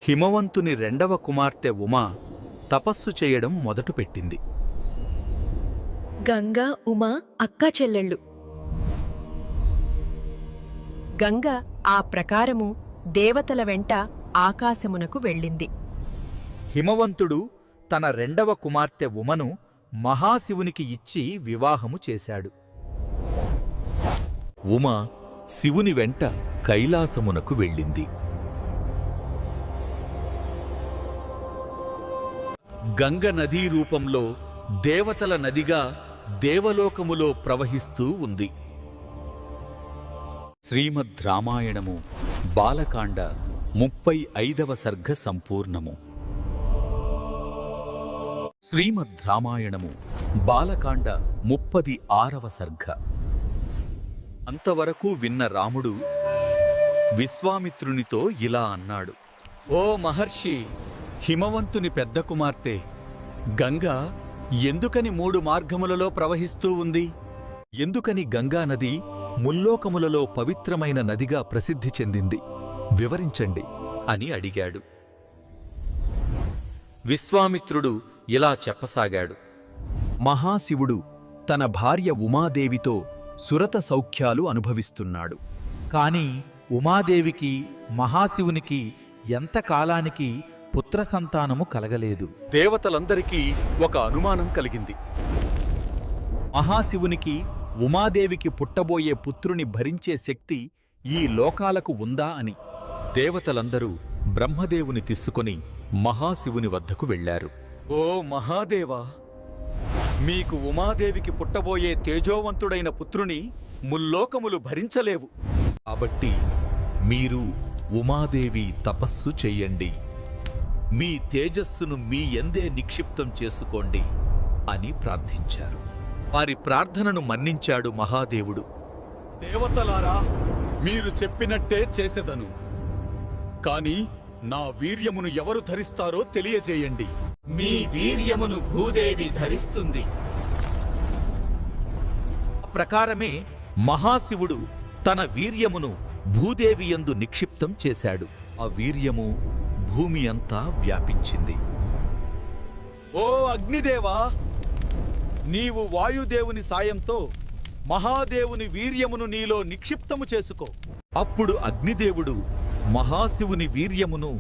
హిమవంతుని 2వ కుమార్తె ఉమ తపస్సు చేయడం మొదలుపెట్టింది. గంగా, ఉమ అక్కా చెల్లెళ్ళు. గంగ ఆ ప్రకారము దేవతల వెంట ఆకాశమునకు వెళ్ళింది. హిమవంతుడు తన 2వ కుమార్తె ఉమను మహాశివునికి ఇచ్చి వివాహము చేశాడు. ఉమ శివుని వెంట కైలాసమునకు వెళ్ళింది. గంగ నదీ రూపంలో దేవతల నదిగా దేవలోకములో ప్రవహిస్తూ ఉంది. శ్రీమద్ రామాయణము బాలకాండ 35వ సర్గ సంపూర్ణము. శ్రీమద్ రామాయణము బాలకాండ 36వ సర్గ. అంతవరకు విన్న రాముడు విశ్వామిత్రునితో ఇలా అన్నాడు. ఓ మహర్షి, హిమవంతుని పెద్ద కుమార్తె గంగ ఎందుకని 3 మార్గములలో ప్రవహిస్తూ ఉంది? ఎందుకని గంగానది ముల్లోకములలో పవిత్రమైన నదిగా ప్రసిద్ధి చెందింది? వివరించండి అని అడిగాడు. విశ్వామిత్రుడు ఇలా చెప్పసాగాడు. మహాశివుడు తన భార్య ఉమాదేవితో సురత సౌఖ్యాలు అనుభవిస్తున్నాడు. కాని ఉమాదేవికి మహాశివునికి ఎంతకాలానికి పుత్ర సంతానము కలగలేదు. దేవతలందరికీ ఒక అనుమానం కలిగింది. మహాశివునికి ఉమాదేవికి పుట్టబోయే పుత్రుని భరించే శక్తి ఈ లోకాలకు ఉందా అని. దేవతలందరూ బ్రహ్మదేవుని తీసుకొని మహాశివుని వద్దకు వెళ్లారు. ఓ మహాదేవా, మీకు ఉమాదేవికి పుట్టబోయే తేజోవంతుడైన పుత్రుని ముల్లోకములు భరించలేవు. కాబట్టి మీరు ఉమాదేవి తపస్సు చెయ్యండి, మీ తేజస్సును మీ యందే నిక్షిప్తం చేసుకోండి అని ప్రార్థించారు. వారి ప్రార్థనను మన్నించాడు మహాదేవుడు. దేవతలారా, మీరు చెప్పినట్టే చేసెదను. కాని నా వీర్యమును ఎవరు ధరిస్తారో తెలియజేయండి. మీ వీర్యమును భూదేవి ధరిస్తుంది. ప్రకారమే మహాశివుడు తన వీర్యమును భూదేవి యందు నిక్షిప్తం చేశాడు. ఆ వీర్యము భూమి అంతా వ్యాపించింది. ఓ అగ్నిదేవా, నీవు వాయుదేవుని సాయంతో మహాదేవుని వీర్యమును నీలో నిక్షిప్తము చేసుకో. అప్పుడు అగ్నిదేవుడు మహాశివుని వీర్యమును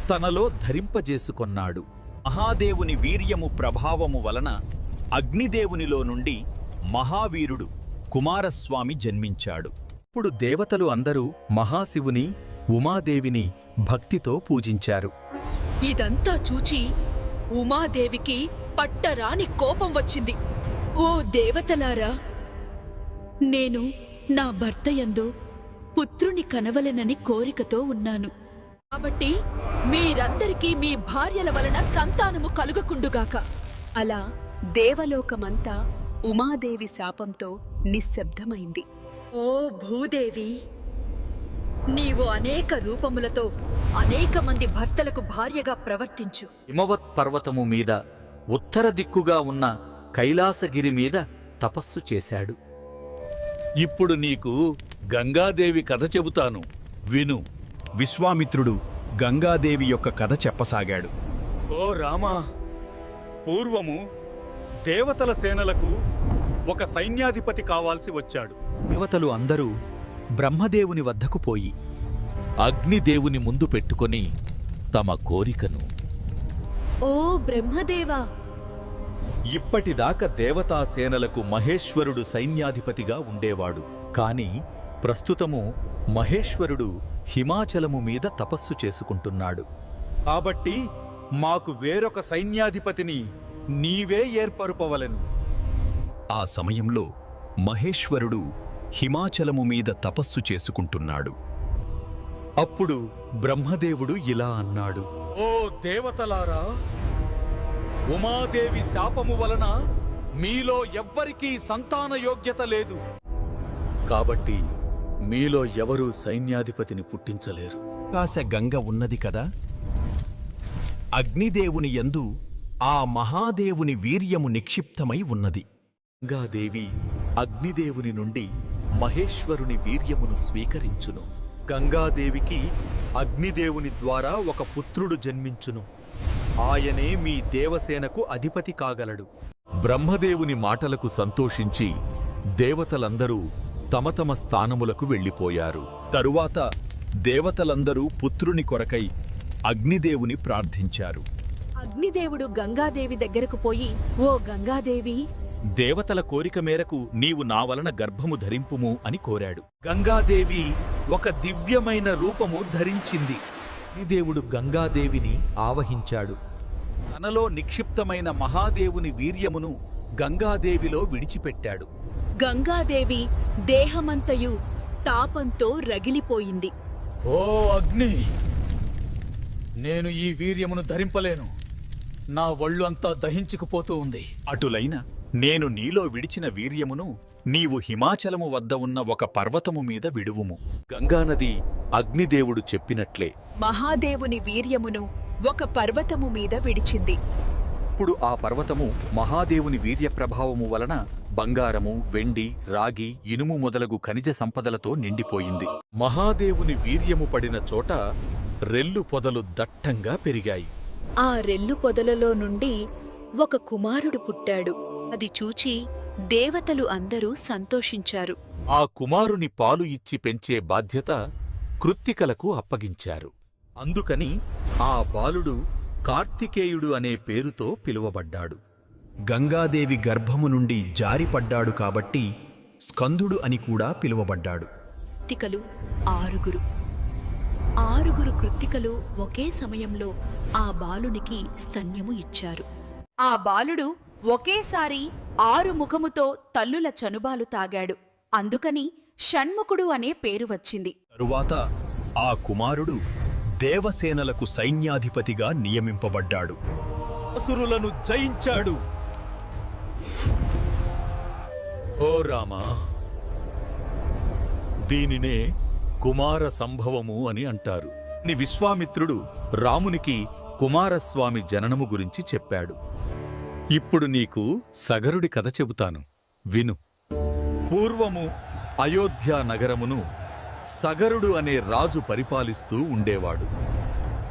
తనలో ధరింపజేసుకొన్నాడు. మహాదేవుని వీర్యము ప్రభావము వలన అగ్నిదేవునిలో నుండి మహావీరుడు కుమారస్వామి జన్మించాడు. ఇప్పుడు దేవతలు అందరూ మహాశివుని ఉమాదేవిని భక్తితో పూజించారు. ఇదంతా చూచి ఉమాదేవికి పట్టరాని కోపం వచ్చింది. ఓ దేవతలారా, నేను నా భర్తయందు పుత్రుని కనవలెనని కోరికతో ఉన్నాను. కాబట్టి మీరందరికీ మీ భార్యల వలన సంతానము కలుగకుండుగాక. అలా దేవలోకమంతా ఉమాదేవి శాపంతో నిశ్శబ్దమైంది. ఓ భూదేవి, నీవు అనేక రూపములతో అనేక మంది భర్తలకు భార్యగా ప్రవర్తించు. హిమవత్ పర్వతము మీద ఉత్తర దిక్కుగా ఉన్న కైలాసగిరి మీద తపస్సు చేశాడు. ఇప్పుడు నీకు గంగాదేవి కథ చెబుతాను, విను. విశ్వామిత్రుడు గంగాదేవి యొక్క కథ చెప్పసాగాడు. ఓ రామా, పూర్వము దేవతల సేనలకు ఒక సైన్యాధిపతి కావాల్సి వచ్చాడు. దేవతలు అందరూ బ్రహ్మదేవుని వద్దకు పోయి అగ్నిదేవుని ముందు పెట్టుకొని తమ కోరికను, ఓ బ్రహ్మదేవా, ఇప్పటిదాకా దేవతాసేనలకు మహేశ్వరుడు సైన్యాధిపతిగా ఉండేవాడు. కాని ప్రస్తుతము మహేశ్వరుడు హిమాచలము మీద తపస్సు చేసుకుంటున్నాడు. కాబట్టి మాకు వేరొక సైన్యాధిపతిని నీవే ఏర్పరుపవలెను. ఆ సమయంలో మహేశ్వరుడు హిమాచలము మీద తపస్సు చేసుకుంటున్నాడు. అప్పుడు బ్రహ్మదేవుడు ఇలా అన్నాడు. ఓ దేవతలారా, ఉమాదేవి శాపము వలన మీలో ఎవ్వరికీ సంతాన యోగ్యత లేదు. కాబట్టి మీలో ఎవరూ సైన్యాధిపతిని పుట్టించలేరు. ఆకాశ గంగ ఉన్నది కదా, అగ్నిదేవుని యందు ఆ మహాదేవుని వీర్యము నిక్షిప్తమై ఉన్నది. గంగాదేవి అగ్నిదేవుని నుండి మహేశ్వరుని వీర్యమును స్వీకరించును. గంగాదేవికి అగ్నిదేవుని ద్వారా ఒక పుత్రుడు జన్మించును. ఆయనే మీ దేవసేనకు అధిపతి కాగలడు. బ్రహ్మదేవుని మాటలకు సంతోషించి దేవతలందరూ తమ తమ స్థానములకు వెళ్ళిపోయారు. తరువాత దేవతలందరూ పుత్రుని కొరకై అగ్నిదేవుని ప్రార్థించారు. అగ్నిదేవుడు గంగాదేవి దగ్గరకు పోయి, ఓ గంగాదేవి, దేవతల కోరిక మేరకు నీవు నా వలన గర్భము ధరింపుము అని కోరాడు. గంగాదేవి ఒక దివ్యమైన రూపము ధరించింది. దేవుడు గంగాదేవిని ఆవహించాడు. తనలో నిక్షిప్తమైన మహాదేవుని వీర్యమును గంగాదేవిలో విడిచిపెట్టాడు. గంగాదేవి దేహమంతయు తాపంతో రగిలిపోయింది. ఓ అగ్ని, నేను ఈ వీర్యమును ధరింపలేను. నా ఒళ్ళు అంతా దహించుకుపోతూ ఉంది. అటులైన నేను నీలో విడిచిన వీర్యమును నీవు హిమాచలము వద్ద ఉన్న ఒక పర్వతము మీద విడువుము. గంగానది అగ్నిదేవుడు చెప్పినట్లే మహాదేవుని వీర్యమును ఒక పర్వతము మీద విడిచింది. ఇప్పుడు ఆ పర్వతము మహాదేవుని వీర్య ప్రభావము వలన బంగారము, వెండి, రాగి, ఇనుము మొదలగు ఖనిజ సంపదలతో నిండిపోయింది. మహాదేవుని వీర్యము పడిన చోట రెల్లు పొదలు దట్టంగా పెరిగాయి. ఆ రెల్లు పొదలలో నుండి ఒక కుమారుడు పుట్టాడు. అది చూచి దేవతలు అందరూ సంతోషించారు. ఆ కుమారుని పాలు ఇచ్చి పెంచే బాధ్యత కృత్తికలకు అప్పగించారు. అందుకని ఆ బాలుడు కార్తికేయుడు అనే పేరుతో పిలువబడ్డాడు. గంగాదేవి గర్భము నుండి జారిపడ్డాడు కాబట్టి స్కందుడు అని కూడా పిలువబడ్డాడు. కృత్తికలు 6. 6 కృత్తికలు ఒకే సమయంలో ఆ బాలునికి స్తన్యము ఇచ్చారు. ఆ బాలుడు ఒకేసారి 6 ముఖముతో తల్లుల చనుబాలు తాగాడు. అందుకని షణ్ముఖుడు అనే పేరు వచ్చింది. తరువాత ఆ కుమారుడు దేవసేనలకు సైన్యాధిపతిగా నియమింపబడ్డాడు. అసురులను జయించాడు. ఓ రామా, దీనినే కుమార సంభవము అని అంటారు. విశ్వామిత్రుడు రామునికి కుమారస్వామి జననము గురించి చెప్పాడు. ఇప్పుడు నీకు సగరుడి కథ చెబుతాను, విను. పూర్వము అయోధ్య నగరమును సగరుడు అనే రాజు పరిపాలిస్తూ ఉండేవాడు.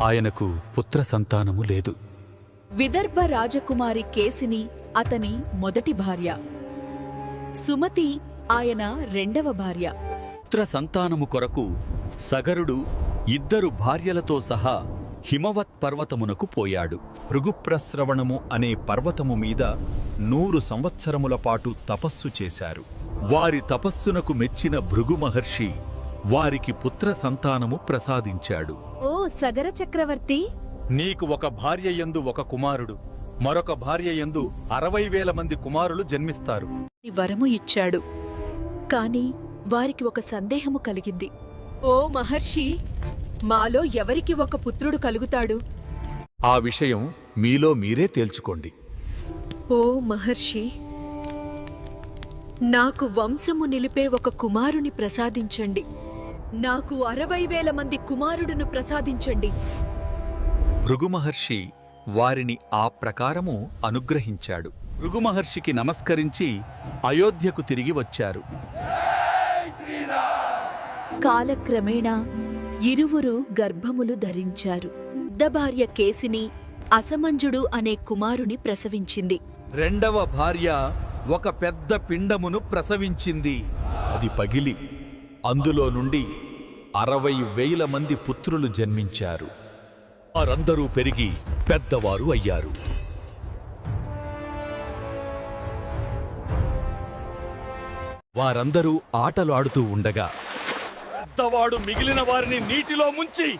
ఆయనకు పుత్ర సంతానము లేదు. విదర్భ రాజకుమారి కేసిని అతని మొదటి భార్య, సుమతి ఆయన 2వ భార్య. పుత్ర సంతానము కొరకు సగరుడు 2 భార్యలతో సహా హిమవత్ పర్వతమునకు పోయాడు. భృగుప్రస్రవణము అనే పర్వతము మీద 100 సంవత్సరముల పాటు తపస్సు చేశారు. వారి తపస్సునకు మెచ్చిన భృగు మహర్షి వారికి పుత్ర సంతానము ప్రసాదించాడు. ఓ సగర చక్రవర్తి, నీకు ఒక భార్య యందు ఒక కుమారుడు, మరొక భార్య యందు 60,000 మంది కుమారులు జన్మిస్తారు. వరము ఇచ్చాడు. కాని వారికి ఒక సందేహము కలిగింది. ఓ మహర్షి, మాలో ఎవరికి ఒక పుత్రుడు కలుగుతాడు? ఆ విషయం మీలో మీరే తేల్చుకోండి. ఓ మహర్షి, నాకు వంశము నిలిపే ఒక కుమారుని ప్రసాదించండి. నాకు 60,000 మంది కుమారుడును ప్రసాదించండి. భృగు మహర్షి వారిని ఆ ప్రకారము అనుగ్రహించాడు. భృగు మహర్షికి నమస్కరించి అయోధ్యకు తిరిగి వచ్చారు. కాలక్రమేణా ఇరువురు గర్భములు ధరించారు. పెద్ద భార్య కేసిని అసమంజుడు అనే కుమారుని ప్రసవించింది. 2వ భార్య ఒక పెద్ద పిండమును ప్రసవించింది. అది పగిలి అందులో నుండి 60,000 మంది పుత్రులు జన్మించారు. వారందరూ పెరిగి పెద్దవారు అయ్యారు. వారందరూ ఆటలు ఆడుతూ ఉండగా పెద్దవాడు మిగిలిన వారిని నీటిలో ముంచి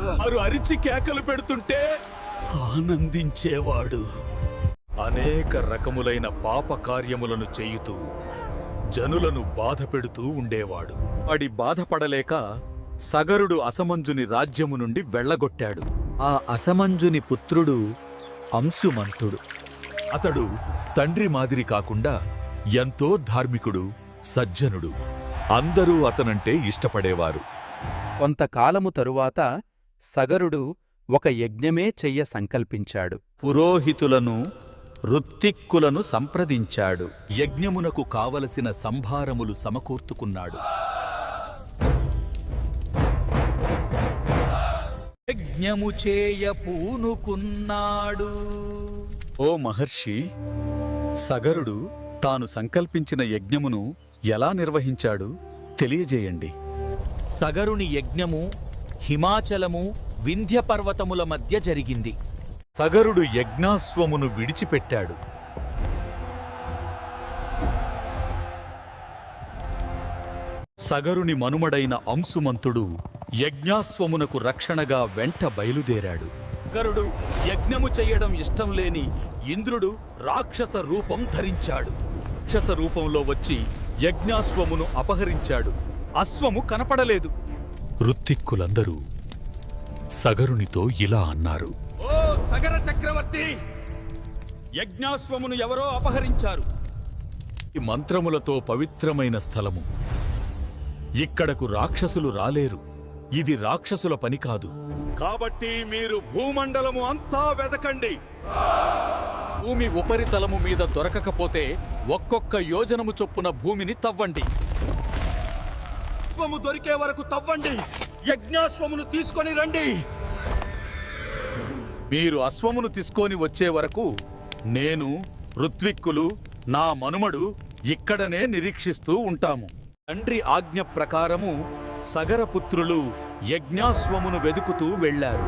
వారు అరిచి కేకలు పెడుతుంటే ఆనందించేవాడు. అనేక రకములైన పాప కార్యములను చేయుతూ జనులను బాధపెడుతూ ఉండేవాడు. వాడి బాధపడలేక సగరుడు అసమంజుని రాజ్యము నుండి వెళ్ళగొట్టాడు. ఆ అసమంజుని పుత్రుడు అంశుమంతుడు. అతడు తండ్రి మాదిరి కాకుండా ఎంతో ధార్మికుడు, సజ్జనుడు. అందరూ అతనంటే ఇష్టపడేవారు. కొంతకాలము తరువాత సగరుడు ఒక యజ్ఞమే చెయ్య సంకల్పించాడు. పురోహితులను ఋత్తిక్కులను సంప్రదించాడు. యజ్ఞమునకు కావలసిన సంభారములు సమకూర్చుకున్నాడు. యజ్ఞము చేయ పూనుకున్నాడు. ఓ మహర్షి, సగరుడు తాను సంకల్పించిన యజ్ఞమును ఎలా నిర్వహించాడు తెలియజేయండి. సగరుని యజ్ఞము హిమాచలము, వింధ్య పర్వతముల మధ్య జరిగింది. సగరుడు యజ్ఞాశ్వమును విడిచిపెట్టాడు. సగరుని మనుమడైన అంశుమంతుడు యజ్ఞాశ్వమునకు రక్షణగా వెంట బయలుదేరాడు. సగరుడు యజ్ఞము చెయ్యడం ఇష్టం లేని ఇంద్రుడు రాక్షస రూపం ధరించాడు. రాక్షస రూపంలో వచ్చి యజ్ఞాశ్వమును అపహరించాడు. అశ్వము కనపడలేదు. ఋత్తిక్కులందరూ సగరునితో ఇలా అన్నారు. ఓ సగర చక్రవర్తి, యజ్ఞాశ్వమును ఎవరో అపహరించారు. ఈ మంత్రములతో పవిత్రమైన స్థలము. ఇక్కడకు రాక్షసులు రాలేరు. ఇది రాక్షసుల పని కాదు. కాబట్టి మీరు భూమండలము అంతా వెదకండి. భూమి ఉపరితలము మీద దొరకకపోతే ఒక్కొక్క యోజనము చొప్పున భూమిని తవ్వండి. అశ్వము దొరికే వరకు తవ్వండి. యజ్ఞాశ్వమును తీసుకొని రండి. మీరు అశ్వమును తీసుకొని వచ్చే వరకు నేను, ఋత్విక్కులు, నా మనుమడు ఇక్కడనే నిరీక్షిస్తూ ఉంటాము. తండ్రి ఆజ్ఞ ప్రకారము సగరపుత్రులు యజ్ఞాశ్వమును వెదుకుతూ వెళ్లారు.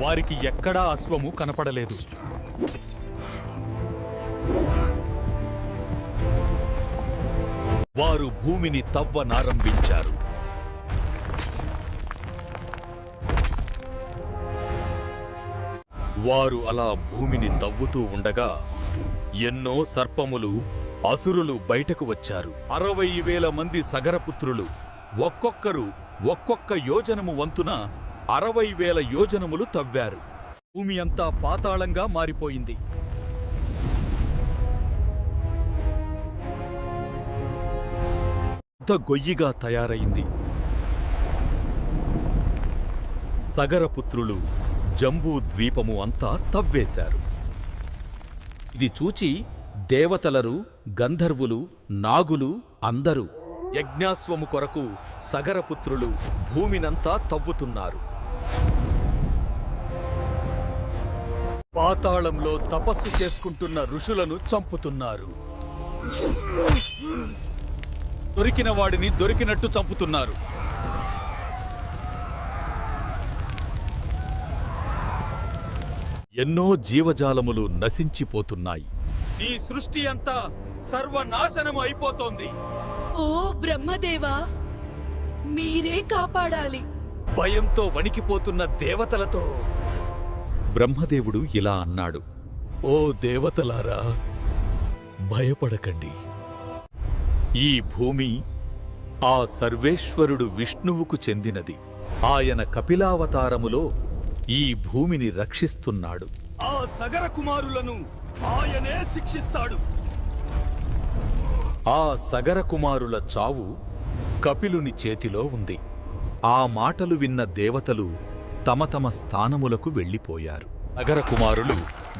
వారికి ఎక్కడా అశ్వము కనపడలేదు. వారు భూమిని తవ్వనారంభించారు. వారు అలా భూమిని తవ్వుతూ ఉండగా ఎన్నో సర్పములు, అసురులు బయటకు వచ్చారు. 60,000 మంది సగరపుత్రులు ఒక్కొక్కరు ఒక్కొక్క యోజనము వంతున 60,000 యోజనములు తవ్వారు. భూమి అంతా పాతాళంగా మారిపోయింది. పెద్ద గొయ్యిగా తయారైంది. సగరపుత్రులు జంబూ ద్వీపము అంతా తవ్వేశారు. ఇది చూచి దేవతలరు, గంధర్వులు, నాగులు అందరూ యజ్ఞాశ్వము కొరకు సగరపుత్రులు భూమినంతా తవ్వుతున్నారు. పాతాళంలో తపస్సు చేసుకుంటున్న ఋషులను చంపుతున్నారు. దొరికిన వాడిని దొరికినట్టు చంపుతున్నారు. ఎన్నో జీవజాలములు నశించిపోతున్నాయి. ఈ సృష్టి అంతా సర్వనాశనము అయిపోతోంది. ఓ బ్రహ్మదేవా, మీరే కాపాడాలి. భయంతో వణికిపోతున్న దేవతలతో బ్రహ్మదేవుడు ఇలా అన్నాడు: ఓ దేవతలారా, భయపడకండి. ఈ భూమి ఆ సర్వేశ్వరుడు విష్ణువుకు చెందినది. ఆయన కపిలావతారములో ఈ భూమిని రక్షిస్తున్నాడు. ఆ సగర కుమారులను ఆయనే శిక్షిస్తాడు. ఆ సగర కుమారుల చావు కపిలుని చేతిలో ఉంది. ఆ మాటలు విన్న దేవతలు తమ తమ స్థానములకు వెళ్ళిపోయారు. సగర కుమారులు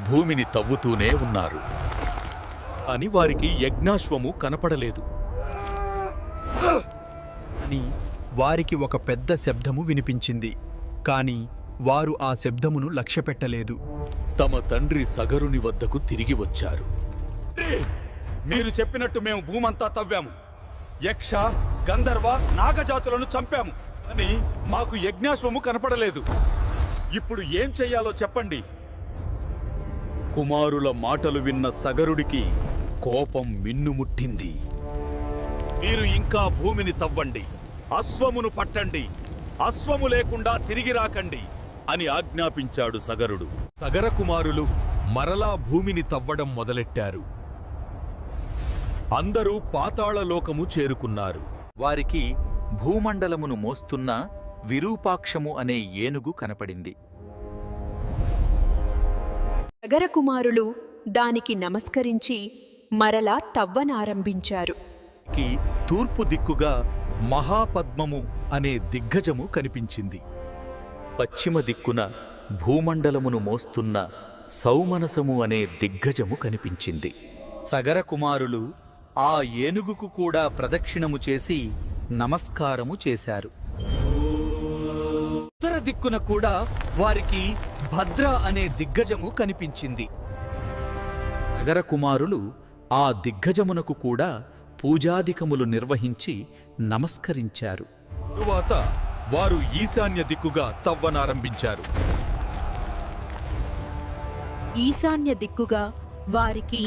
భూమిని తవ్వుతూనే ఉన్నారు. అని వారికి యజ్ఞాశ్వము కనపడలేదు. అని వారికి ఒక పెద్ద శబ్దము వినిపించింది. కాని వారు ఆ శబ్దమును లక్ష్యపెట్టలేదు. తమ తండ్రి సగరుని వద్దకు తిరిగి వచ్చారు. మీరు చెప్పినట్టు మేము భూమంతా తవ్వాము. యక్ష, గంధర్వ, నాగజాతులను చంపాము. అని మాకు యజ్ఞాశ్వము కనపడలేదు. ఇప్పుడు ఏం చెయ్యాలో చెప్పండి. కుమారుల మాటలు విన్న సగరుడికి కోపం మిన్నుముట్టింది. మీరు ఇంకా భూమిని తవ్వండి, అశ్వమును పట్టండి, అశ్వము లేకుండా తిరిగి రాకండి అని ఆజ్ఞాపించాడు సగరుడు. సగర కుమారులు మరలా భూమిని తవ్వడం మొదలెట్టారు. అందరూ పాతాళలోకము చేరుకున్నారు. వారికి భూమండలమును మోస్తున్న విరూపాక్షము అనే ఏనుగు కనపడింది. సగరకుమారులు దానికి నమస్కరించి మరలా తవ్వనారంభించారు. తూర్పు దిక్కుగా మహాపద్మము అనే దిగ్గజము కనిపించింది. పశ్చిమ దిక్కున భూమండలమును మోస్తున్న సౌమనసము అనే దిగ్గజము కనిపించింది. సగర కుమారులు ఆ ఏనుగుకు కూడా ప్రదక్షిణము చేసి నమస్కారము చేశారు. ఉత్తర దిక్కున కూడా వారికి భద్ర అనే దిగ్గజము కనిపించింది. సగర కుమారులు ఆ దిగ్గజమునకు కూడా పూజాదికములు నిర్వహించి నమస్కరించారు. తరువాత వారు ఈశాన్య దిక్కుగా తవ్వనారంభించారు. ఈశాన్య దిక్కుగా వారికి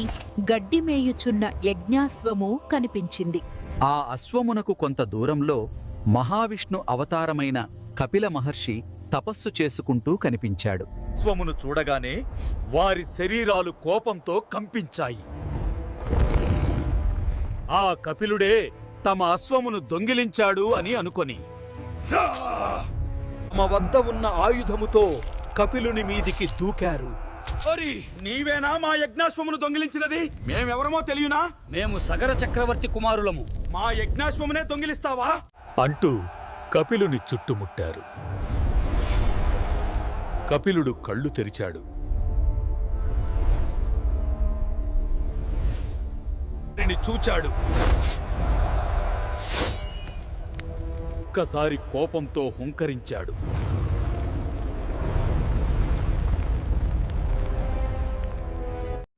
గడ్డి మేయుచున్న యజ్ఞాశ్వము కనిపించింది. ఆ అశ్వమునకు కొంత దూరంలో మహావిష్ణు అవతారమైన కపిల మహర్షి తపస్సు చేసుకుంటూ కనిపించాడు. అశ్వమును చూడగానే వారి శరీరాలు కోపంతో కంపించాయి. ఆ కపిలుడే తమ అశ్వమును దొంగిలించాడు అని అనుకొని తమ వద్ద ఉన్న ఆయుధముతో కపిలుని మీదికి దూకారు. నీవేనా మా యజ్ఞాశ్వమును దొంగిలించినది? మేమెవరమో తెలియనా? మేము సగర చక్రవర్తి కుమారులము. మా యజ్ఞాశ్వమునే దొంగిలిస్తావా అంటూ కపిలుని చుట్టుముట్టారు. కపిలుడు కళ్ళు తెరిచాడు. చూచాడు. ఒక్కసారి కోపంతో హుంకరించాడు.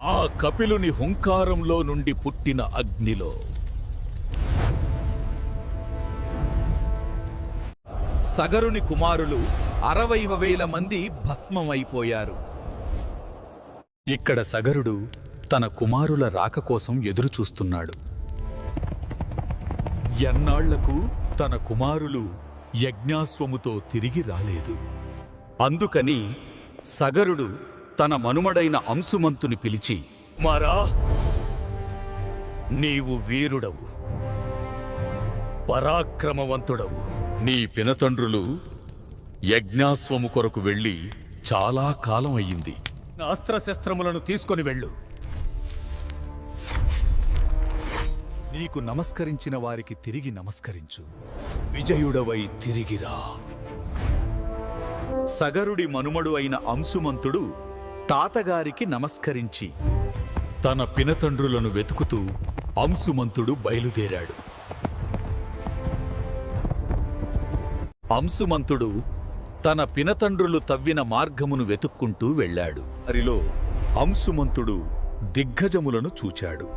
ఆ కపిలుని హుంకారంలో నుండి పుట్టిన అగ్నిలో. సగరుని కుమారులు 60,000 మంది భస్మమైపోయారు. ఇక్కడ సగరుడు తన కుమారుల రాక కోసం ఎదురుచూస్తున్నాడు. ఎన్నాళ్లకు తన కుమారులు యజ్ఞాశ్వముతో తిరిగి రాలేదు. అందుకని సగరుడు తన మనుమడైన అంశుమంతుని పిలిచి, కుమారా, నీవు వీరుడవు, పరాక్రమవంతుడవు. నీ పినతండ్రులు యజ్ఞాశ్వము కొరకు వెళ్ళి చాలా కాలం అయ్యింది. అస్త్రశస్త్రములను తీసుకొని వెళ్ళు. నీకు నమస్కరించిన వారికి తిరిగి నమస్కరించు. విజయుడవై తిరిగిరా. సగరుడి మనుమడు అయిన అంశుమంతుడు తాతగారికి నమస్కరించి తన పినతండ్రులను వెతుకుతూ అంశుమంతుడు బయలుదేరాడు. అంశుమంతుడు తన పినతండ్రులు తవ్విన మార్గమును వెతుక్కుంటూ వెళ్ళాడు. వారిలో అంశుమంతుడు దిగ్గజములను చూచాడు.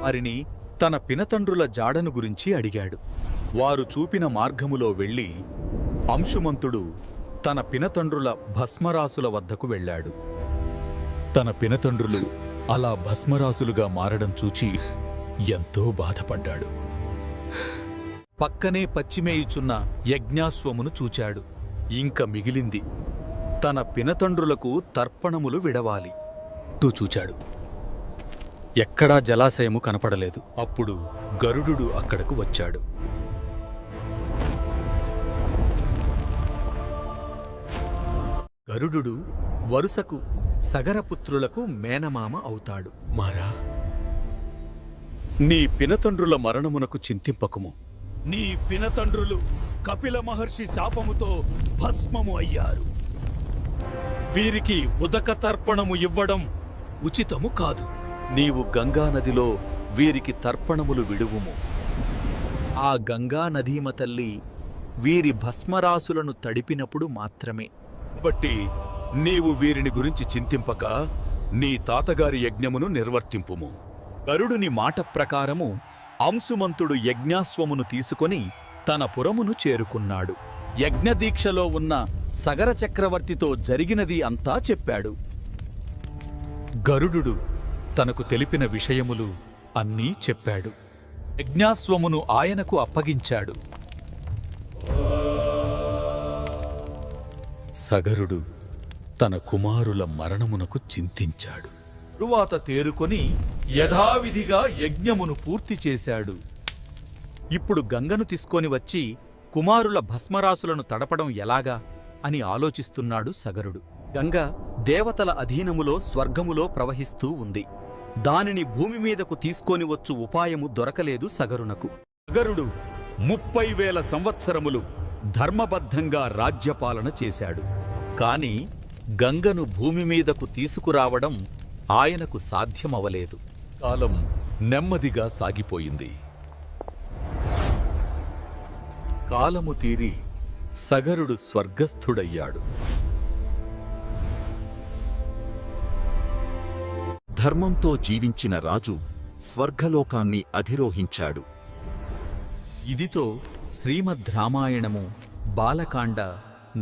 వారిని తన పినతండ్రుల జాడను గురించి అడిగాడు. వారు చూపిన మార్గములో వెళ్ళి అంశుమంతుడు తన పినతండ్రుల భస్మరాసుల వద్దకు వెళ్ళాడు. తన పినతండ్రులు అలా భస్మరాసులుగా మారడం చూచి ఎంతో బాధపడ్డాడు. పక్కనే పచ్చిమేయుచున్న యజ్ఞాశ్వమును చూచాడు. ఇంక మిగిలింది తన పినతండ్రులకు తర్పణములు విడవాలి. చూచాడు. ఎక్కడా జలాశయము కనపడలేదు. అప్పుడు గరుడు అక్కడకు వచ్చాడు. గరుడు వరుసకు సగరపుత్రులకు మేనమామ అవుతాడు. మారా, నీ పినతండ్రుల మరణమునకు చింతింపకుము. నీ పినతండ్రులు కపిల మహర్షి శాపముతో భస్మము అయ్యారు. వీరికి ఉదక తర్పణము ఇవ్వడం ఉచితము కాదు. నీవు గంగానదిలో వీరికి తర్పణములు విడువుము. ఆ గంగానదీమ తల్లి వీరి భస్మరాసులను తడిపినప్పుడు మాత్రమే. బట్టి నీవు వీరిని గురించి చింతింపక నీ తాతగారి యజ్ఞమును నిర్వర్తింపుము. గరుడుని మాట ప్రకారము అంశుమంతుడు యజ్ఞాశ్వమును తీసుకొని తన పురమును చేరుకున్నాడు. యజ్ఞదీక్షలో ఉన్న సగర చక్రవర్తితో జరిగినది అంతా చెప్పాడు. గరుడు తనకు తెలిపిన విషయములు అన్నీ చెప్పాడు. యజ్ఞాశ్వమును ఆయనకు అప్పగించాడు. సగరుడు తన కుమారుల మరణమునకు చింతించాడు. తరువాత తేరుకొని యథావిధిగా యజ్ఞమును పూర్తి చేశాడు. ఇప్పుడు గంగను తీసుకొని వచ్చి కుమారుల భస్మరాసులను తడపడం ఎలాగా అని ఆలోచిస్తున్నాడు సగరుడు. గంగ దేవతల అధీనములో స్వర్గములో ప్రవహిస్తూ ఉంది. దానిని భూమి మీదకు తీసుకొని వచ్చు ఉపాయము దొరకలేదు సగరునకు. సగరుడు 30,000 సంవత్సరములు ధర్మబద్ధంగా రాజ్యపాలన చేశాడు. కాని గంగను భూమి మీదకు తీసుకురావడం ఆయనకు సాధ్యమవలేదు. కాలం నెమ్మదిగా సాగిపోయింది. కాలము తీరి సగరుడు స్వర్గస్థుడయ్యాడు. ధర్మంతో జీవించిన రాజు స్వర్గలోకాన్ని అధిరోహించాడు. ఇదితో శ్రీమద్ రామాయణము బాలకాండ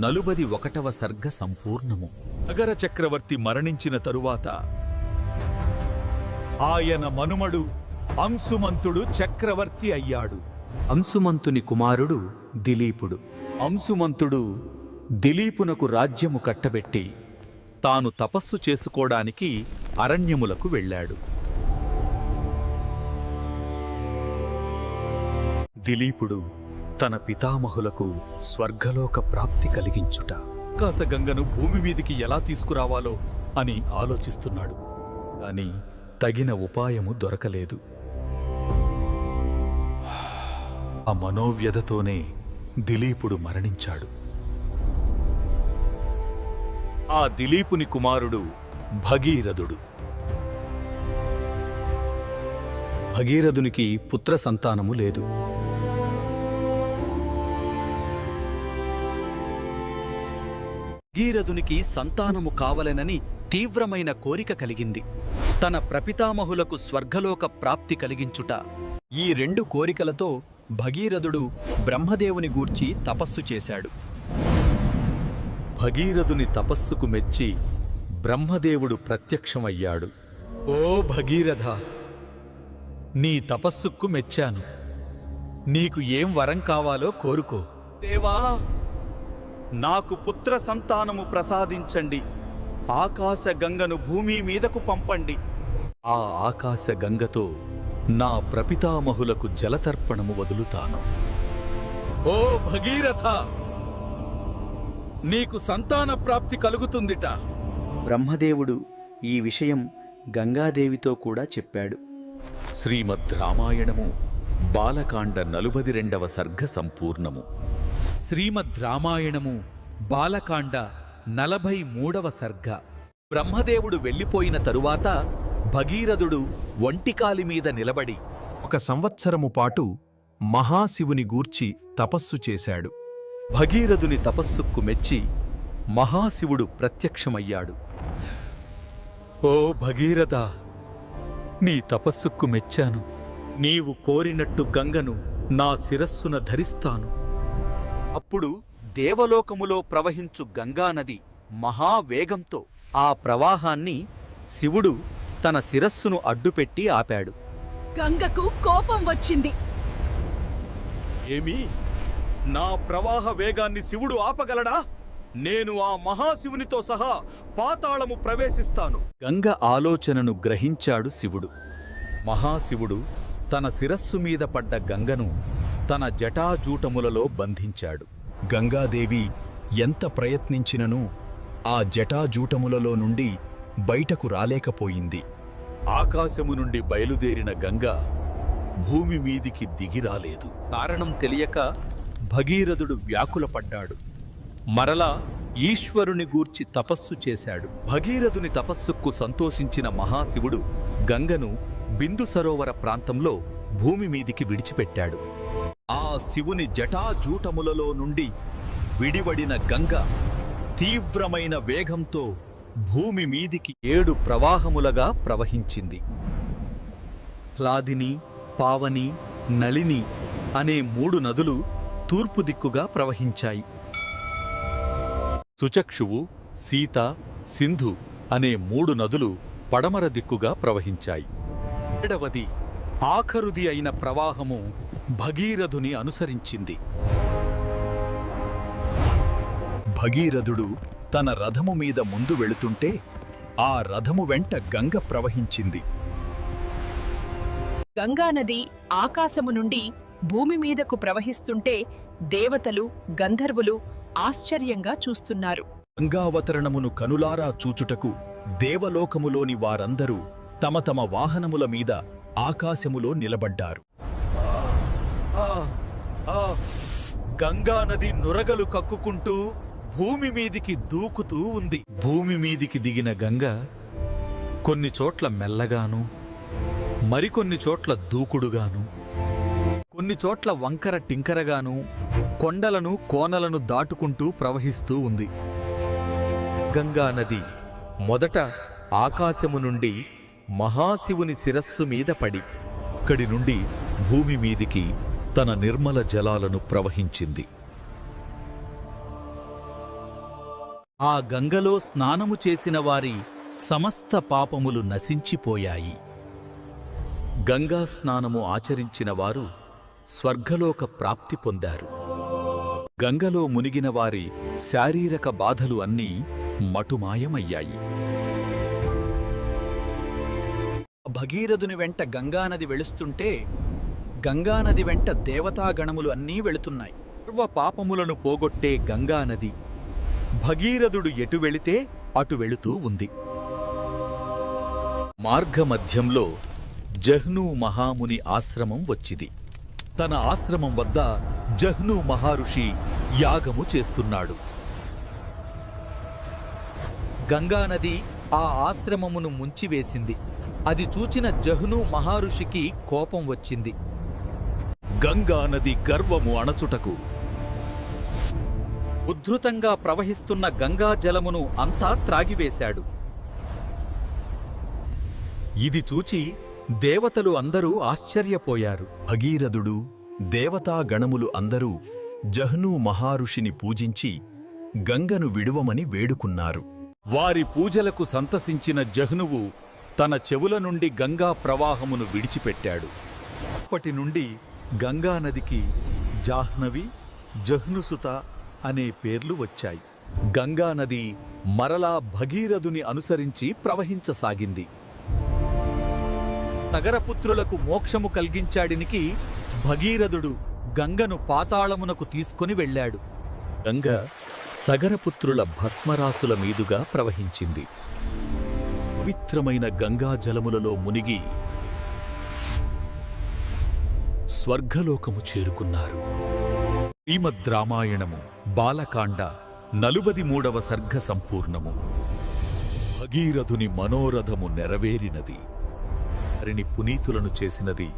41వ సర్గ సంపూర్ణము. సగర చక్రవర్తి మరణించిన తరువాత ఆయన మనుమడు అంశుమంతుడు చక్రవర్తి అయ్యాడు. అంశుమంతుని కుమారుడు దిలీపుడు. అంశుమంతుడు దిలీపునకు రాజ్యము కట్టబెట్టి తాను తపస్సు చేసుకోవడానికి అరణ్యములకు వెళ్ళాడు. దిలీపుడు తన పితామహులకు స్వర్గలోక ప్రాప్తి కలిగించుట, ఆకాశగంగను భూమి మీదికి ఎలా తీసుకురావాలో అని ఆలోచిస్తున్నాడు. కాని తగిన ఉపాయము దొరకలేదు. ఆ మనోవ్యధతోనే దిలీపుడు మరణించాడు. ఆ దిలీపుని కుమారుడు భగీరథుడు. భగీరథునికి పుత్ర సంతానము లేదు. భగీరథునికి సంతానము కావలెనని తీవ్రమైన కోరిక కలిగింది. తన ప్రపితామహులకు స్వర్గలోక ప్రాప్తి కలిగించుట. ఈ 2 కోరికలతో భగీరథుడు బ్రహ్మదేవుని గూర్చి తపస్సు చేశాడు. భగీరథుని తపస్సుకు మెచ్చి బ్రహ్మదేవుడు ప్రత్యక్షమయ్యాడు. ఓ భగీరథ, నీ తపస్సుకు మెచ్చాను. నీకు ఏం వరం కావాలో కోరుకో. దేవా, నాకు పుత్ర సంతానము ప్రసాదించండి. ఆకాశ గంగను భూమి మీదకు పంపండి. ఆ ఆకాశ గంగతో నా ప్రపితామహులకు జలతర్పణము వదులుతాను. ఓ భగీరథ, నీకు సంతాన ప్రాప్తి కలుగుతుందిట. బ్రహ్మదేవుడు ఈ విషయం గంగాదేవితో కూడా చెప్పాడు. శ్రీమద్ రామాయణము బాలకాండ 42వ సర్గ సంపూర్ణము. శ్రీమద్ రామాయణము బాలకాండ 43వ సర్గ. బ్రహ్మదేవుడు వెళ్ళిపోయిన తరువాత భగీరథుడు ఒంటికాలి మీద నిలబడి 1 సంవత్సరము పాటు మహాశివుని గూర్చి తపస్సు చేశాడు. భగీరథుని తపస్సుకు మెచ్చి మహాశివుడు ప్రత్యక్షమయ్యాడు. ఓ భగీరథ, నీ తపస్సుకు మెచ్చాను. నీవు కోరినట్టు గంగను నా శిరస్సున ధరిస్తాను. అప్పుడు దేవలోకములో ప్రవహించు గంగానది మహావేగంతో ఆ ప్రవాహాన్ని శివుడు తన శిరస్సును అడ్డుపెట్టి ఆపాడు. గంగకు కోపం వచ్చింది. ఏమి, నా ప్రవాహ వేగాన్ని శివుడు ఆపగలడా? నేను ఆ మహాశివునితో సహా పాతాళము ప్రవేశిస్తాను. గంగ ఆలోచనను గ్రహించాడు శివుడు. మహాశివుడు తన శిరస్సు మీద పడ్డ గంగను తన జటాజూటములలో బంధించాడు. గంగాదేవి ఎంత ప్రయత్నించిననూ ఆ జటాజూటములలో నుండి బయటకు రాలేకపోయింది. ఆకాశము నుండి బయలుదేరిన గంగ భూమి మీదికి దిగిరాలేదు. కారణం తెలియక భగీరథుడు వ్యాకులపడ్డాడు. మరలా ఈశ్వరుని గూర్చి తపస్సు చేశాడు. భగీరథుని తపస్సుకు సంతోషించిన మహాశివుడు గంగను బిందు సరోవర ప్రాంతంలో భూమి మీదికి విడిచిపెట్టాడు. ఆ శివుని జటాజూటములలో నుండి విడివడిన గంగ తీవ్రమైన వేగంతో భూమి మీదికి 7 ప్రవాహములుగా ప్రవహించింది. హ్లాదిని, పావని, నళిని అనే 3 నదులు తూర్పు దిక్కుగా ప్రవహించాయి. సుచక్షువు, సీత, సింధు అనే 3 నదులు పడమర దిక్కుగా ప్రవహించాయి. 7వది ఆఖరుది అయిన ప్రవాహము భగీరథుని అనుసరించింది. భగీరథుడు తన రథము మీద ముందు వెళుతుంటే ఆ రథము వెంట గంగ ప్రవహించింది. గంగానది ఆకాశము నుండి భూమి మీదకు ప్రవహిస్తుంటే దేవతలు, గంధర్వులు ఆశ్చర్యంగా చూస్తున్నారు. గంగావతరణమును కనులారా చూచుటకు దేవలోకములోని వారందరూ తమ తమ వాహనముల మీద ఆకాశములో నిలబడ్డారు. గంగా నది నురగలు కక్కుకుంటూ భూమి మీదికి దూకుతూ ఉంది. భూమి మీదికి దిగిన గంగ కొన్ని చోట్ల మెల్లగాను, మరికొన్ని చోట్ల దూకుడుగాను, కొన్ని చోట్ల వంకర టింకరగాను, కొండలను కోనలను దాటుకుంటూ ప్రవహిస్తూ ఉంది. గంగా నది మొదట ఆకాశము నుండి మహాశివుని శిరస్సు మీద పడి అక్కడి నుండి భూమి మీదికి తన నిర్మల జలాలను ప్రవహించింది. ఆ గంగలో స్నానము చేసిన వారి సమస్త పాపములు నశించిపోయాయి. గంగా స్నానము ఆచరించిన వారు స్వర్గలోక ప్రాప్తి పొందారు. గంగలో మునిగిన వారి శారీరక బాధలు అన్నీ మటుమాయమయ్యాయి. భగీరథుని వెంట గంగానది వెళుస్తుంటే గంగానది వెంట దేవతాగణములు అన్నీ వెళుతున్నాయి. సర్వ పాపములను పోగొట్టే గంగానది భగీరథుడు ఎటు వెళితే అటు వెళుతూ ఉంది. మార్గమధ్యంలో జహ్నూ మహాముని ఆశ్రమం వచ్చింది. తన ఆశ్రమం వద్ద జహ్నూ మహారుషి యాగము చేస్తున్నాడు. గంగానది ఆ ఆశ్రమమును ముంచివేసింది. అది చూచిన జహ్నూ మహారుషికి కోపం వచ్చింది. గంగా నది గర్వము అణచుటకు ఉద్ధృతంగా ప్రవహిస్తున్న గంగా జలమును అంతా త్రాగివేశాడు. ఇది చూచి దేవతలు అందరూ ఆశ్చర్యపోయారు. భగీరథుడు దేవతాగణములు అందరూ జహ్నూ మహారుషిని పూజించి గంగను విడువమని వేడుకున్నారు. వారి పూజలకు సంతసించిన జహ్నువు తన చెవుల నుండి గంగా ప్రవాహమును విడిచిపెట్టాడు. అప్పటి నుండి గంగానదికి జాహ్నవి, జహ్నుసుత అనే పేర్లు వచ్చాయి. గంగానది మరలా భగీరథుని అనుసరించి ప్రవహించసాగింది. నగరపుత్రులకు మోక్షము కలిగించాడినికి భగీరథుడు గంగను పాతాళమునకు తీసుకొని వెళ్ళాడు. గంగ సగరపుత్రుల భస్మరాసుల మీదుగా ప్రవహించింది. పవిత్రమైన గంగా జలములలో మునిగి స్వర్గలోకము చేరుకున్నారు. శ్రీమద్ రామాయణము బాలకాండ 43వ సర్గ సంపూర్ణము. భగీరథుని మనోరథము నెరవేరినది. వారిని పునీతులను చేసినది.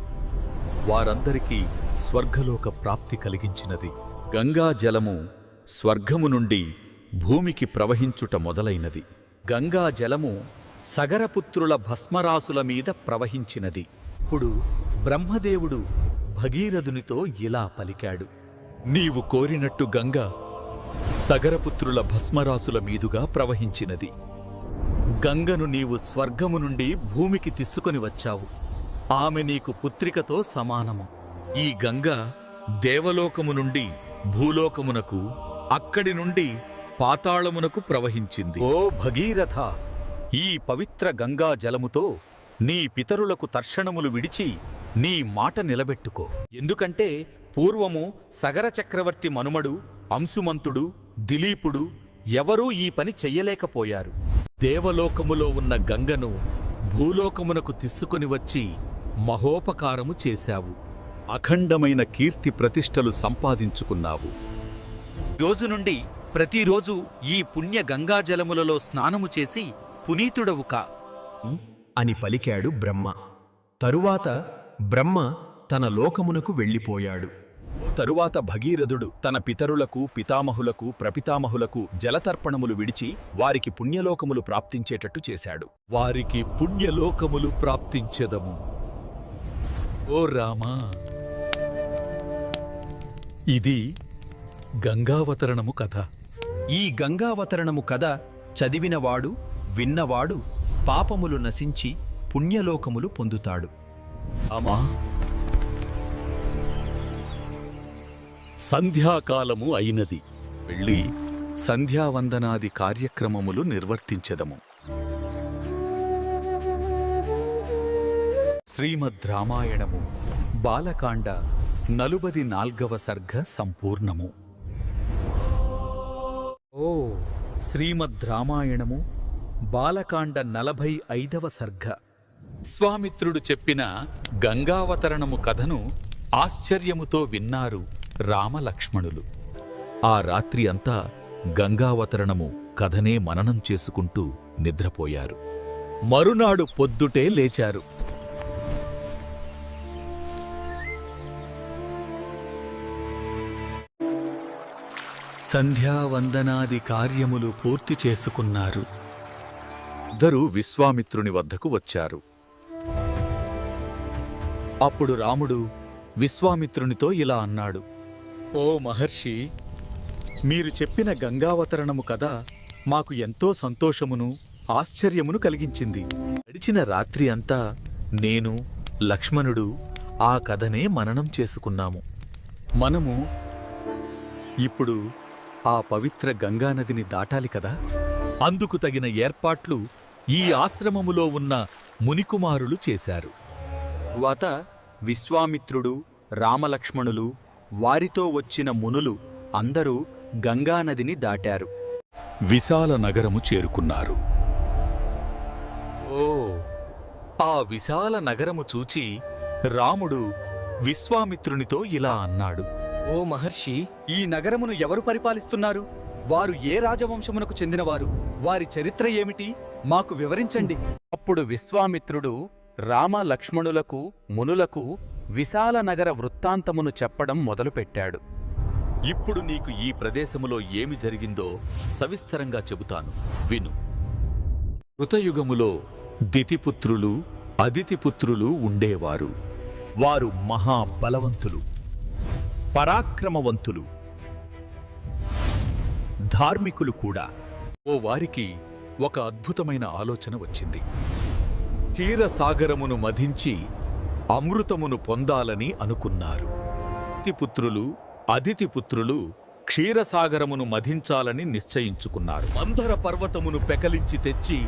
వారందరికీ స్వర్గలోక ప్రాప్తి కలిగించినది. గంగా జలము స్వర్గము నుండి భూమికి ప్రవహించుట మొదలైనది. గంగా జలము సగరపుత్రుల భస్మరాసుల మీద ప్రవహించినది. ఇప్పుడు బ్రహ్మదేవుడు భగీరథునితో ఇలా పలికాడు. నీవు కోరినట్టు గంగ సగరపుత్రుల భస్మరాసుల మీదుగా ప్రవహించినది. గంగను నీవు స్వర్గము నుండి భూమికి తీసుకొని వచ్చావు. ఆమె నీకు పుత్రికతో సమానము. ఈ గంగ దేవలోకము నుండి భూలోకమునకు, అక్కడి నుండి పాతాళమునకు ప్రవహించింది. ఓ భగీరథ, ఈ పవిత్ర గంగా జలముతో నీ పితరులకు తర్షణములు విడిచి నీ మాట నిలబెట్టుకో. ఎందుకంటే పూర్వము సగర చక్రవర్తి మనుమడు, అంశుమంతుడు, దిలీపుడు ఎవరూ ఈ పని చెయ్యలేకపోయారు. దేవలోకములో ఉన్న గంగను భూలోకమునకు తీసుకొని వచ్చి మహోపకారము చేశావు. అఖండమైన కీర్తి ప్రతిష్టలు సంపాదించుకున్నావు. రోజు నుండి ప్రతిరోజు ఈ పుణ్య గంగాజలములలో స్నానము చేసి పునీతుడవు కా అని పలికాడు బ్రహ్మ. తరువాత బ్రహ్మ తన లోకమునకు వెళ్ళిపోయాడు. తరువాత భగీరథుడు తన పితరులకు, పితామహులకు, ప్రపితామహులకు జలతర్పణములు విడిచి వారికి పుణ్యలోకములు ప్రాప్తించేటట్టు చేశాడు. వారికి పుణ్యలోకములు ప్రాప్తించెదము. ఓ రామా, ఇది గంగావతరణము కథ. ఈ గంగావతరణము కథ చదివినవాడు, విన్నవాడు పాపములు నశించి పుణ్యలోకములు పొందుతాడు. అమా, సంధ్యాకాలము అయినది. వెళ్ళి సంధ్యావందనాది కార్యక్రమములు నిర్వర్తించెదము. శ్రీమద్ రామాయణము బాలకాండ 44వ సర్గ సంపూర్ణము. ఓ శ్రీమద్ రామాయణము బాలకాండ 45వ సర్గ. విశ్వామిత్రుడు చెప్పిన గంగావతరణము కథను ఆశ్చర్యముతో విన్నారు రామలక్ష్మణులు. ఆ రాత్రి అంతా గంగావతరణము కథనే మననం చేసుకుంటూ నిద్రపోయారు. మరునాడు పొద్దుటే లేచారు. సంధ్యావందనాది కార్యములు పూర్తి చేసుకున్నారు. ఇద్దరూ విశ్వామిత్రుని వద్దకు వచ్చారు. అప్పుడు రాముడు విశ్వామిత్రునితో ఇలా అన్నాడు. ఓ మహర్షి, మీరు చెప్పిన గంగావతరణము కథ మాకు ఎంతో సంతోషమును, ఆశ్చర్యమును కలిగించింది. గడిచిన రాత్రి అంతా నేను, లక్ష్మణుడు ఆ కథనే మననం చేసుకున్నాము. మనము ఇప్పుడు ఆ పవిత్ర గంగానదిని దాటాలి కదా. అందుకు తగిన ఏర్పాట్లు ఈ ఆశ్రమములో ఉన్న మునికుమారులు చేశారు. తరువాత విశ్వామిత్రుడు, రామలక్ష్మణులు, వారితో వచ్చిన మునులు అందరూ గంగానదిని దాటారు. విశాల నగరము చేరుకున్నారు. ఓ ఆ విశాల నగరము చూచి రాముడు విశ్వామిత్రునితో ఇలా అన్నాడు. ఓ మహర్షి, ఈ నగరమును ఎవరు పరిపాలిస్తున్నారు? వారు ఏ రాజవంశమునకు చెందినవారు? వారి చరిత్ర ఏమిటి? మాకు వివరించండి. అప్పుడు విశ్వామిత్రుడు రామ లక్ష్మణులకు, మునులకు విశాల నగర వృత్తాంతమును చెప్పడం మొదలుపెట్టాడు. ఇప్పుడు నీకు ఈ ప్రదేశములో ఏమి జరిగిందో సవిస్తరంగా చెబుతాను, విను. కృతయుగములో దితిపుత్రులు అదితిపుత్రులు ఉండేవారు. వారు మహాబలవంతులు, పరాక్రమవంతులు, ధార్మికులు కూడా. ఓ వారికి ఒక అద్భుతమైన ఆలోచన వచ్చింది. క్షీరసాగరమును మధించి అమృతమును పొందాలని అనుకున్నారు. దితిపుత్రులు అదితిపుత్రులు క్షీరసాగరమును మధించాలని నిశ్చయించుకున్నారు. మందర పర్వతమును పెకలించి తెచ్చి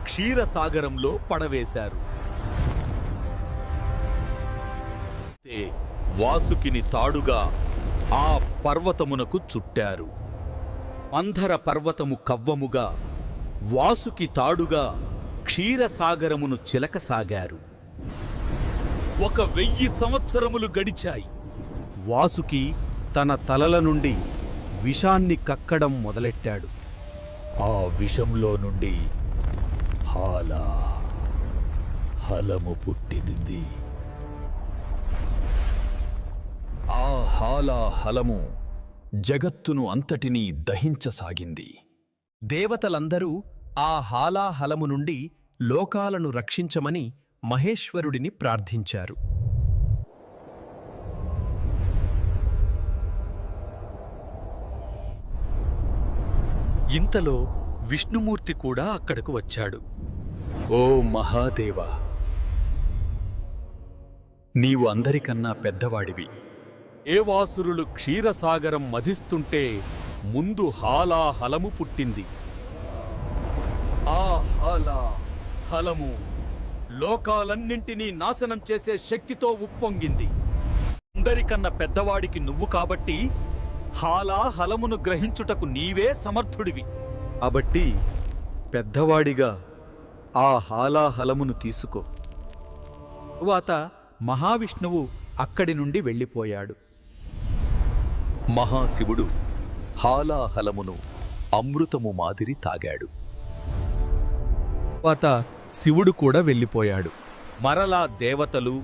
క్షీరసాగరంలో పడవేశారు. వాసుకిని తాడుగా ఆ పర్వతమునకు చుట్టారు. మందర పర్వతము కవ్వముగా, వాసుకి తాడుగా క్షీరసాగరమును చిలకసాగారు. 1000 సంవత్సరములు గడిచాయి. వాసుకి తన తలల నుండి విషాన్ని కక్కడం మొదలెట్టాడు. ఆ విషంలో నుండి హలము పుట్టింది. ఆ హలము జగత్తును అంతటినీ దహించసాగింది. దేవతలందరూ ఆ హాలాహలము నుండి లోకాలను రక్షించమని మహేశ్వరుడిని ప్రార్థించారు. ఇంతలో విష్ణుమూర్తి కూడా అక్కడకు వచ్చాడు. ఓ మహాదేవా, నీవు అందరికన్నా పెద్దవాడివి. దేవాసురులు క్షీరసాగరం మధిస్తుంటే ముందు హాలాహలము పుట్టింది. ఆ హలము లోకాలన్నింటినీ నాశనం చేసే శక్తితో ఉప్పొంగింది. అందరికన్నా పెద్దవాడికి నువ్వు కాబట్టి హాలాహలమును గ్రహించుటకు నీవే సమర్థుడివి. కాబట్టి పెద్దవాడిగా ఆ హాలాహలమును తీసుకో. తరువాత మహావిష్ణువు అక్కడి నుండి వెళ్ళిపోయాడు. మహాశివుడు హాలాహలమును అమృతము మాదిరి తాగాడు. తరువాత శివుడు కూడా వెళ్ళిపోయాడు. మరలా దేవతలు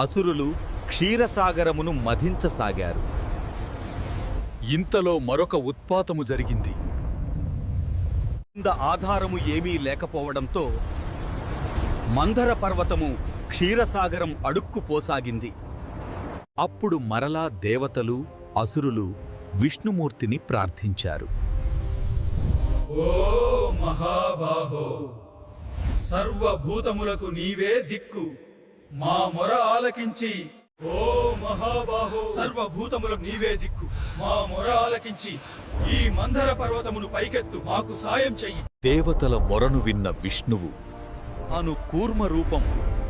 అసురులు క్షీరసాగరమును మధించసాగారు. ఇంతలో మరొక ఉత్పాతము జరిగింది. కింద ఆధారము ఏమీ లేకపోవడంతో మందర పర్వతము క్షీరసాగరం అడుక్కుపోసాగింది. అప్పుడు మరలా దేవతలు అసురులు విష్ణుమూర్తిని ప్రార్థించారు. ఓ మహాబాహో, సర్వభూతములకు నీవే దిక్కు, మా మొర ఆలకించి. ఓ మహాబాహో, సర్వభూతములకు నీవే దిక్కు, మా మొర ఆలకించి ఈ మందర పర్వతమును పైకెత్తు, మాకు సాయం చెయ్యి. దేవతల మొరను విన్న విష్ణువు తాను కూర్మ రూపం,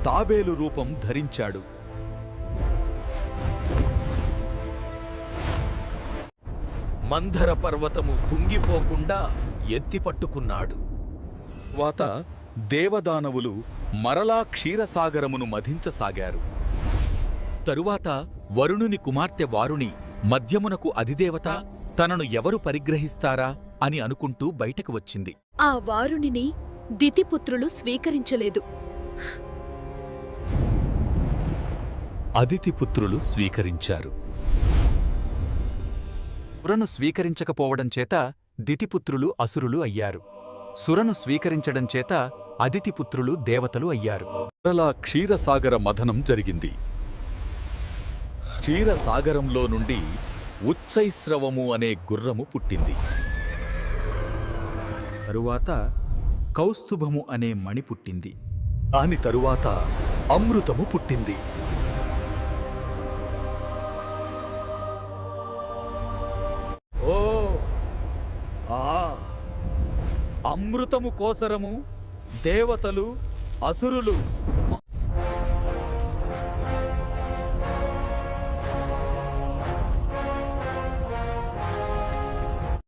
తాబేలు రూపం ధరించాడు. మందర పర్వతము కుంగిపోకుండా ఎత్తిపట్టుకున్నాడు. తర్వాత దేవదానవులు మరలా క్షీరసాగరమును మధించసాగారు. తరువాత వరుణుని కుమార్తె వారుణి మధ్యమునకు అధిదేవత తనను ఎవరు పరిగ్రహిస్తారా అని అనుకుంటూ బయటకు వచ్చింది. ఆ వారునిని దితిపుత్రులు స్వీకరించలేదు. అదితిపుత్రులు స్వీకరించారు. సురను స్వీకరించకపోవడం చేత దితిపుత్రులు అసురులు అయ్యారు. సురను స్వీకరించడం చేత అదితిపుత్రులు దేవతలు అయ్యారు. మరలా క్షీరసాగర మథనం జరిగింది. క్షీరసాగరంలో నుండి ఉచ్చైస్రవము అనే గుర్రము పుట్టింది. తరువాత కౌస్తుభము అనే మణి పుట్టింది. దాని తరువాత అమృతము పుట్టింది. ఓ అమృతము కోసరము దేవతలు అసురులు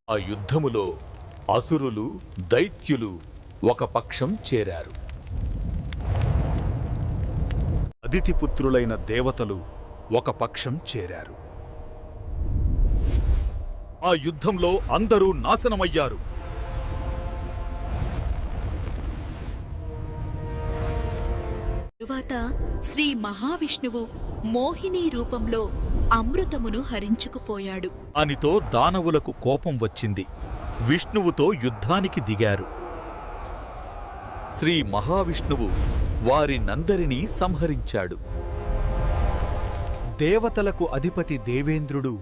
ఆ యుద్ధములో అసురులు దైత్యులు ఒక పక్షం చేరారు. అదితిపుత్రులైన దేవతలు ఒక పక్షం చేరారు. ఆ యుద్ధంలో అందరూ నాశనమయ్యారు. తరువాత శ్రీ మహావిష్ణువు మోహిని రూపంలో అమృతమును హరించుకుపోయాడు. దానితో దానవులకు కోపం వచ్చింది. విష్ణువుతో యుద్ధానికి దిగారు. శ్రీ మహావిష్ణువు వారినందరినీ సంహరించాడు. దేవతలకు అధిపతి దేవేంద్రుడు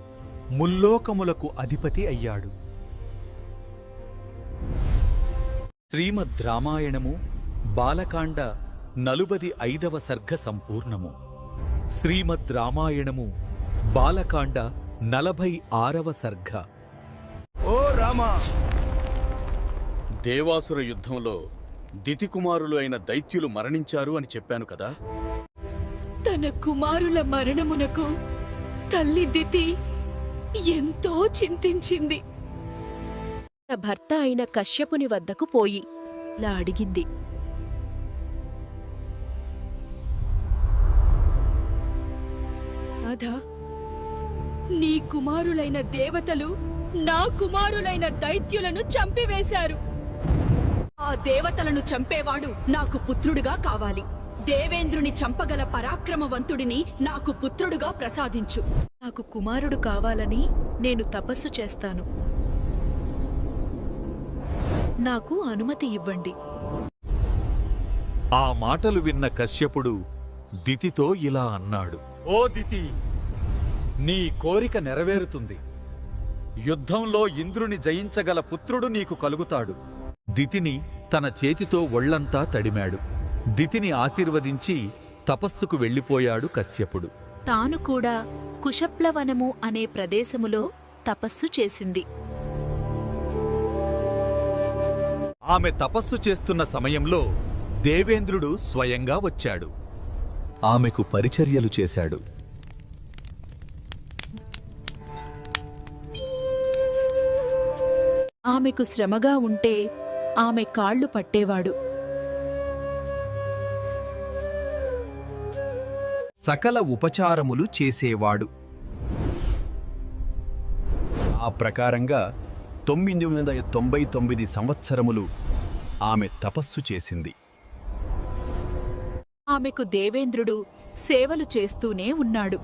ముల్లోకములకు అధిపతి అయ్యాడు. శ్రీమద్ రామాయణము బాలకాండ 45వ సర్గ సంపూర్ణము. శ్రీమద్ రామాయణము బాలకాండ 46వ సర్గ. ఓ రామా! దేవాసుర యుద్ధంలో దితికుమారులు అయిన దైత్యులు మరణించారు అని చెప్పాను కదా. తన కుమారుల మరణమునకు తల్లి దితి ఎంతో చింతించింది. తన భర్త అయిన కశ్యపుని వద్దకు పోయి ఇలా అడిగింది. నాథా, నీ కుమారులైన దేవతలు నా కుమారులైన దైత్యులను చంపివేశారు. ఆ దేవతలను చంపేవాడు నాకు పుత్రుడుగా కావాలి. దేవేంద్రుని చంపగల పరాక్రమవంతుడిని నాకు పుత్రుడుగా ప్రసాదించు. నాకు కుమారుడు కావాలని నేను తపస్సు చేస్తాను. నాకు అనుమతి ఇవ్వండి. ఆ మాటలు విన్న కశ్యపుడు దితితో ఇలా అన్నాడు. ఓ దితి, నీ కోరిక నెరవేరుతుంది. యుద్ధంలో ఇంద్రుని జయించగల పుత్రుడు నీకు కలుగుతాడు. దితిని తన చేతితో ఒళ్లంతా తడిమాడు. దితిని ఆశీర్వదించి తపస్సుకు వెళ్ళిపోయాడు కశ్యపుడు. తాను కూడా కుశప్లవనము అనే ప్రదేశములో తపస్సు చేసింది. ఆమె తపస్సు చేస్తున్న సమయంలో దేవేంద్రుడు స్వయంగా వచ్చాడు. ఆమెకు పరిచర్యలు చేశాడు. ఆమెకు శ్రమగా ఉంటే ఆమె కాళ్ళు పట్టేవాడు. సకల ఉపచారములు చేసేవాడు. ఆ ప్రకారంగా 999 సంవత్సరములు ఆమె తపస్సు చేసింది. ఆమెకు దేవేంద్రుడు సేవలు చేస్తూనే ఉన్నాడు.